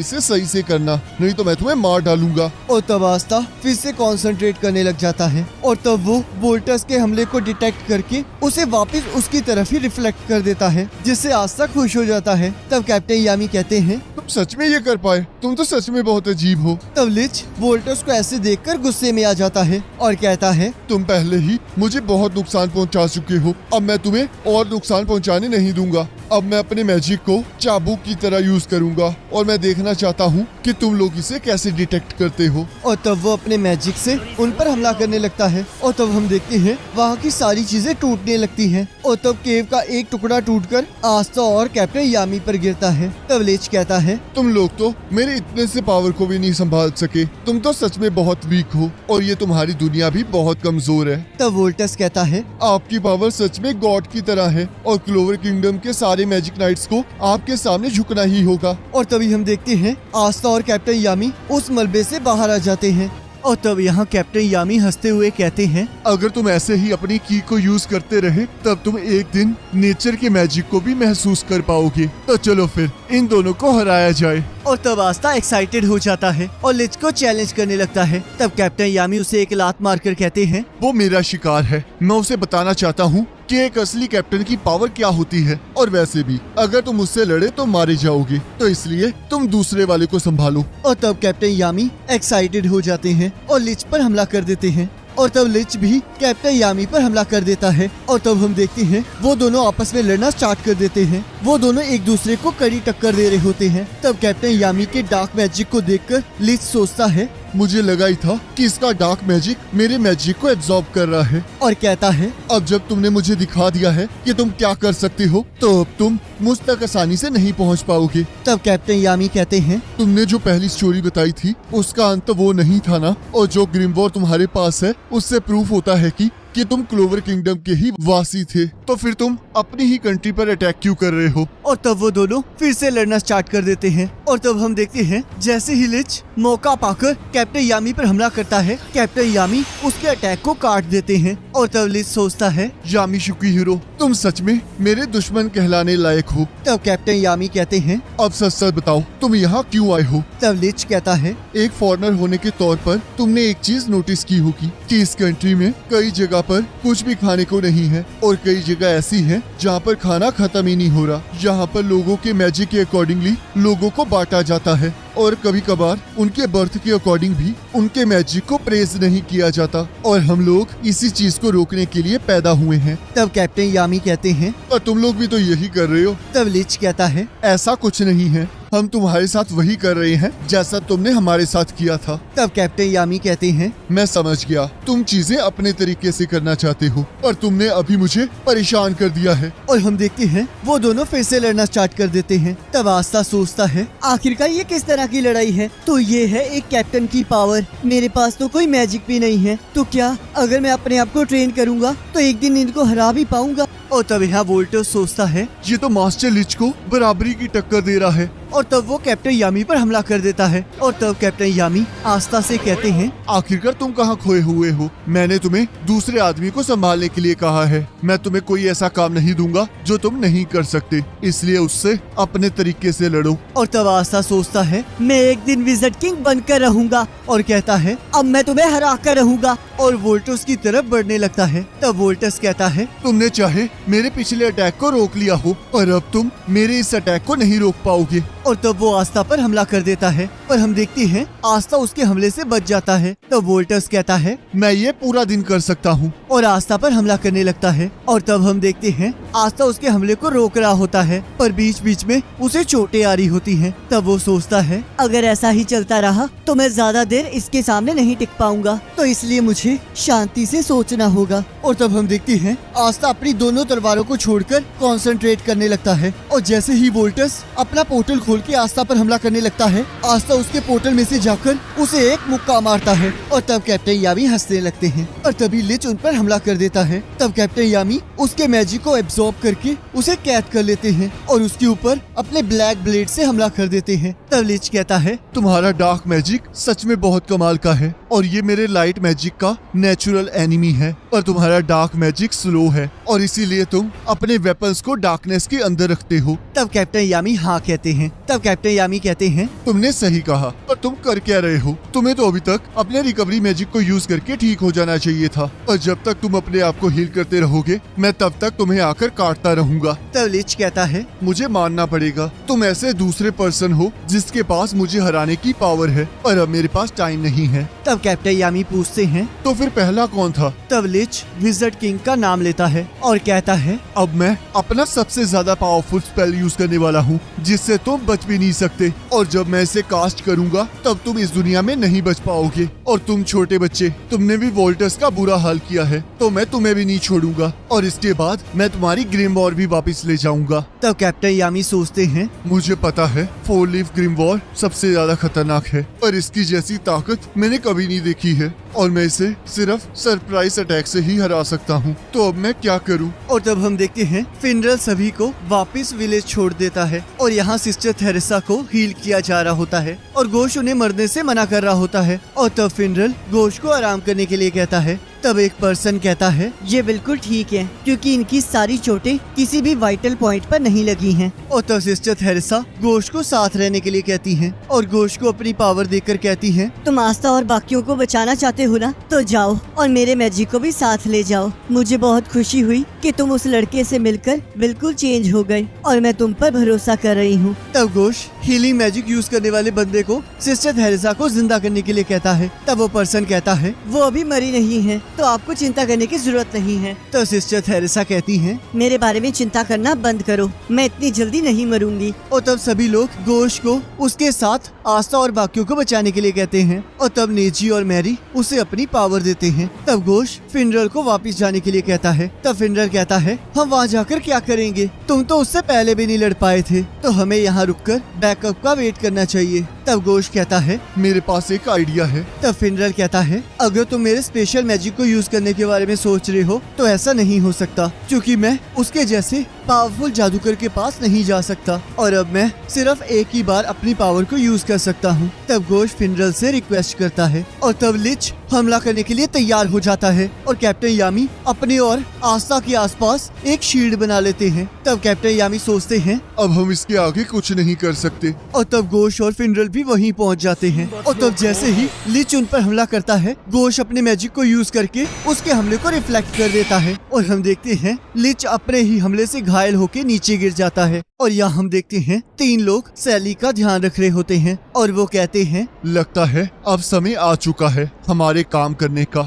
इसे सही से करना, नहीं तो मैं तुम्हें मार डालूंगा। और तब आस्था फिर से कंसंट्रेट करने लग जाता है और तब वो वोल्टस के हमले को डिटेक्ट करके उसे वापस उसकी तरफ ही रिफ्लेक्ट कर देता है, जिससे आस्था खुश हो जाता है। तब कैप्टन यामी कहते हैं, तुम सच में ये कर पाए, तुम तो सच में बहुत अजीब हो। तब लिच वोल्टस को ऐसे देखकर गुस्से में आ जाता है और कहता है, तुम पहले ही मुझे बहुत नुकसान पहुंचा चुके हो, अब मैं तुम्हें और नुकसान पहुंचाने नहीं दूंगा। अब मैं अपने मैजिक को चाबुक की तरह यूज करूंगा और मैं देखना चाहता हूं कि तुम लोग इसे कैसे डिटेक्ट करते हो। और तब वो अपने मैजिक से उन पर हमला करने लगता है और तब हम देखते हैं वहाँ की सारी चीजें टूटने लगती हैं और तब केव का एक टुकड़ा टूटकर आस्था और कैप्टन यामी पर गिरता है। तब लेच कहता है, तुम लोग तो मेरे इतने से पावर को भी नहीं संभाल सके, तुम तो सच में बहुत वीक हो और ये तुम्हारी दुनिया भी बहुत कमजोर है। तब वोल्टस कहता है, आपकी पावर सच में गॉड की तरह है और क्लोवर किंगडम के सारे मैजिक नाइट्स को आपके सामने झुकना ही होगा। और तभी हम देखते हैं आस्था और कैप्टन यामी उस मलबे से बाहर आ जाते हैं और तब यहाँ कैप्टन यामी हंसते हुए कहते हैं, अगर तुम ऐसे ही अपनी की को यूज करते रहे तब तुम एक दिन नेचर के मैजिक को भी महसूस कर पाओगे। तो चलो फिर इन दोनों को हराया जाए। और तब आस्था एक्साइटेड हो जाता है और लिच को चैलेंज करने लगता है। तब कैप्टन यामी उसे एक लात मारकर कहते हैं, वो मेरा शिकार है, मैं उसे बताना चाहता हूँ कि एक असली कैप्टन की पावर क्या होती है और वैसे भी अगर तुम उससे लड़े तो मारे जाओगे, तो इसलिए तुम दूसरे वाले को संभालो। और तब कैप्टन यामी एक्साइटेड हो जाते हैं और लिच पर हमला कर देते हैं और तब लिच भी कैप्टन यामी पर हमला कर देता है और तब हम देखते हैं वो दोनों आपस में लड़ना स्टार्ट कर देते हैं। वो दोनों एक दूसरे को कड़ी टक्कर दे रहे होते हैं। तब कैप्टन यामी के डार्क मैजिक को देखकर लिच सोचता है, मुझे लगा ही था कि इसका डार्क मैजिक मेरे मैजिक को एब्जॉर्ब कर रहा है और कहता है, अब जब तुमने मुझे दिखा दिया है कि तुम क्या कर सकते हो, तो अब तुम मुझ तक आसानी से नहीं पहुंच पाओगे। तब कैप्टन यामी कहते हैं, तुमने जो पहली स्टोरी बताई थी उसका अंत वो नहीं था ना, और जो ग्रिमवॉर तुम्हारे पास है उससे प्रूफ होता है कि तुम क्लोवर किंगडम के ही वासी थे, तो फिर तुम अपनी ही कंट्री पर अटैक क्यों कर रहे हो? और तब वो दोनों फिर से लड़ना स्टार्ट कर देते हैं और तब हम देखते हैं जैसे ही लिच मौका पाकर कैप्टन यामी पर हमला करता है, कैप्टन यामी उसके अटैक को काट देते हैं और तब लिच सोचता है, यामी शुकी हीरो, तुम सच में मेरे दुश्मन कहलाने लायक हो। तब कैप्टन यामी कहते हैं, अब सच सच बताओ तुम यहाँ क्यों आए हो? तब लिच कहता है, एक फॉरेनर होने के तौर पर तुमने एक चीज नोटिस की होगी कि इस कंट्री में कई जगह पर कुछ भी खाने को नहीं है और कई जगह ऐसी है जहाँ पर खाना खत्म ही नहीं हो रहा। यहाँ पर लोगों के मैजिक के अकॉर्डिंगली लोगों को बांटा जाता है और कभी कभार उनके बर्थ के अकॉर्डिंग भी उनके मैजिक को प्रेज नहीं किया जाता और हम लोग इसी चीज को रोकने के लिए पैदा हुए हैं। तब कैप्टन यामी कहते हैं, और तुम लोग भी तो यही कर रहे हो। तब लिच कहता है, ऐसा कुछ नहीं है, हम तुम्हारे साथ वही कर रहे हैं जैसा तुमने हमारे साथ किया था। तब कैप्टन यामी कहते हैं, मैं समझ गया, तुम चीजें अपने तरीके से करना चाहते हो और तुमने अभी मुझे परेशान कर दिया है। और हम देखते हैं वो दोनों फिर से लड़ना स्टार्ट कर देते हैं। तब आस्था सोचता है, आखिरकार ये किस तरह की लड़ाई है? तो ये है एक कैप्टन की पावर, मेरे पास तो कोई मैजिक भी नहीं है, तो क्या अगर मैं अपने आप को ट्रेन करूंगा तो एक दिन इनको हरा भी पाऊंगा? और तब यहाँ वोल्टस सोचता है, ये तो मास्टर लिच को बराबरी की टक्कर दे रहा है। और तब वो कैप्टन यामी पर हमला कर देता है और तब कैप्टन यामी आस्था से कहते हैं, आखिरकार तुम कहाँ खोए हुए हो? मैंने तुम्हें दूसरे आदमी को संभालने के लिए कहा है, मैं तुम्हें कोई ऐसा काम नहीं दूंगा जो तुम नहीं कर सकते, इसलिए उससे अपने तरीके से लड़ो। और तब आस्था सोचता है, मैं एक दिन विज़र्ड किंग बनकर रहूंगा और कहता है, अब मैं तुम्हें हरा कर रहूंगा। और वोल्टस की तरफ बढ़ने लगता है। तब वोल्टस कहता है, तुमने चाहे मेरे पिछले अटैक को रोक लिया हो और अब तुम मेरे इस अटैक को नहीं रोक पाओगे। और तब वो आस्था पर हमला कर देता है पर हम देखते हैं आस्था उसके हमले से बच जाता है। तब वोल्टस कहता है मैं ये पूरा दिन कर सकता हूँ। और आस्था पर हमला करने लगता है। और तब हम देखते हैं आस्था उसके हमले को रोक रहा होता है, पर बीच बीच में उसे चोटें आ रही होती हैं। तब वो सोचता है अगर ऐसा ही चलता रहा तो मैं ज्यादा देर इसके सामने नहीं टिक पाऊंगा, तो इसलिए मुझे शांति से सोचना होगा। और तब हम देखते हैं आस्था अपनी दोनों तलवारों को छोड़कर कंसंट्रेट करने लगता है। और जैसे ही वोल्टस अपना पोर्टल खोल के आस्था पर हमला करने लगता है, आस्था उसके पोर्टल में से जाकर उसे एक मुक्का मारता है। और तब कैप्टन यामी हंसने लगते हैं और तभी लिच उन पर हमला कर देता है। तब कैप्टन यामी उसके मैजिक को एब्जॉर्ब करके उसे कैद कर लेते हैं और उसके ऊपर अपने ब्लैक ब्लेड से हमला कर देते हैं। तब लिच कहता है तुम्हारा डार्क मैजिक सच में बहुत कमाल का है और ये मेरे लाइट मैजिक का नेचुरल एनिमी है, पर तुम्हारा डार्क मैजिक स्लो है और इसीलिए तुम अपने वेपन्स को डार्कनेस के अंदर रखते हो। तब कैप्टन यामी हाँ कहते हैं। तब कैप्टन यामी कहते हैं तुमने सही कहा, पर तुम कर क्या रहे हो? तुम्हें तो अभी तक अपने रिकवरी मैजिक को यूज करके ठीक हो जाना चाहिए था, और जब तक तुम अपने आप को हील करते रहोगे मैं तब तक तुम्हें आकर काटता रहूंगा। तब लिच कहता है मुझे मानना पड़ेगा, तुम ऐसे दूसरे पर्सन हो जिसके पास मुझे हराने की पावर है, पर अब मेरे पास टाइम नहीं है। तब कैप्टन यामी पूछते हैं तो फिर पहला कौन था? तब लिच विज़र्ड किंग का नाम लेता है और कहता है अब मैं अपना सबसे ज्यादा पावरफुल स्पेल यूज करने वाला हूँ जिससे तुम बच भी नहीं सकते, और जब मैं इसे कास्ट करूंगा तब तुम इस दुनिया में नहीं बच पाओगे। और तुम छोटे बच्चे, तुमने भी वोल्टस का बुरा हाल किया है, तो मैं तुम्हें भी नहीं छोड़ूंगा और इसके बाद मैं तुम्हारी ग्रिम वॉर भी वापस ले जाऊंगा। तब कैप्टन यामी सोचते हैं मुझे पता है 4 लीफ ग्रिम वॉर सबसे ज्यादा खतरनाक है, पर इसकी जैसी ताकत मैंने कभी नहीं देखी है और मैं इसे सिर्फ सरप्राइज अटैक से ही हरा सकता हूँ, तो अब मैं क्या करूँ? और तब हम देखते हैं फिनरल सभी को वापस विलेज छोड़ देता है और यहाँ सिस्टर थेरेसा को हील किया जा रहा होता है और घोष उन्हें मरने से मना कर रहा होता है। और तब फिनरल घोष को आराम करने के लिए कहता है। तब एक पर्सन कहता है ये बिल्कुल ठीक है, क्योंकि इनकी सारी चोटें किसी भी वाइटल पॉइंट पर नहीं लगी हैं। और तब सिस्टर थेरेसा घोष को साथ रहने के लिए कहती हैं और घोष को अपनी पावर देकर कहती हैं तुम आस्था और बाकियों को बचाना चाहते हो ना, तो जाओ और मेरे मैजिक को भी साथ ले जाओ। मुझे बहुत खुशी हुई कि तुम उस लड़के से मिलकर बिल्कुल चेंज हो गए और मैं तुम पर भरोसा कर रही हूँ। तब घोष हीलिंग मैजिक यूज करने वाले बंदे को सिस्टर थेरेसा को जिंदा करने के लिए कहता है। तब वो पर्सन कहता है वो अभी मरी नहीं है, तो आपको चिंता करने की जरूरत नहीं है। तो सिस्टर थेरेसा कहती हैं मेरे बारे में चिंता करना बंद करो, मैं इतनी जल्दी नहीं मरूंगी। और तब सभी लोग घोष को उसके साथ आस्था और बाकियों को बचाने के लिए कहते हैं। और तब नेजी और मैरी उसे अपनी पावर देते हैं। तब घोष फिनरल को वापस जाने के लिए कहता है। तब फिनरल कहता है हम वहाँ जाकर क्या करेंगे, तुम तो उससे पहले भी नहीं लड़ पाए थे, तो हमें यहाँ रुककर बैकअप का वेट करना चाहिए। तब घोष कहता है मेरे पास एक आइडिया है। तब फिनरल कहता है अगर तुम मेरे स्पेशल मैजिक को यूज करने के बारे में सोच रहे हो तो ऐसा नहीं हो सकता, क्योंकि मैं उसके जैसे पावरफुल जादूगर के पास नहीं जा सकता और अब मैं सिर्फ एक ही बार अपनी पावर को यूज कर सकता हूँ। तब घोष फिनरल से रिक्वेस्ट करता है और तब लिच हमला करने के लिए तैयार हो जाता है और कैप्टन यामी अपने और आस्था के आसपास एक शील्ड बना लेते हैं। तब कैप्टन यामी सोचते हैं अब हम इसके आगे कुछ नहीं कर सकते। और तब घोष और फिनरल भी वहीं पहुंच जाते हैं। और तब जैसे ही लिच उन पर हमला करता है, घोष अपने मैजिक को यूज करके उसके हमले को रिफ्लेक्ट कर देता है और हम देखते हैं लिच अपने ही हमले से घायल होकर नीचे गिर जाता है। और यहाँ हम देखते हैं 3 लोग सैली का ध्यान रख रहे होते हैं और वो कहते हैं लगता है अब समय आ चुका है हमारे काम करने का।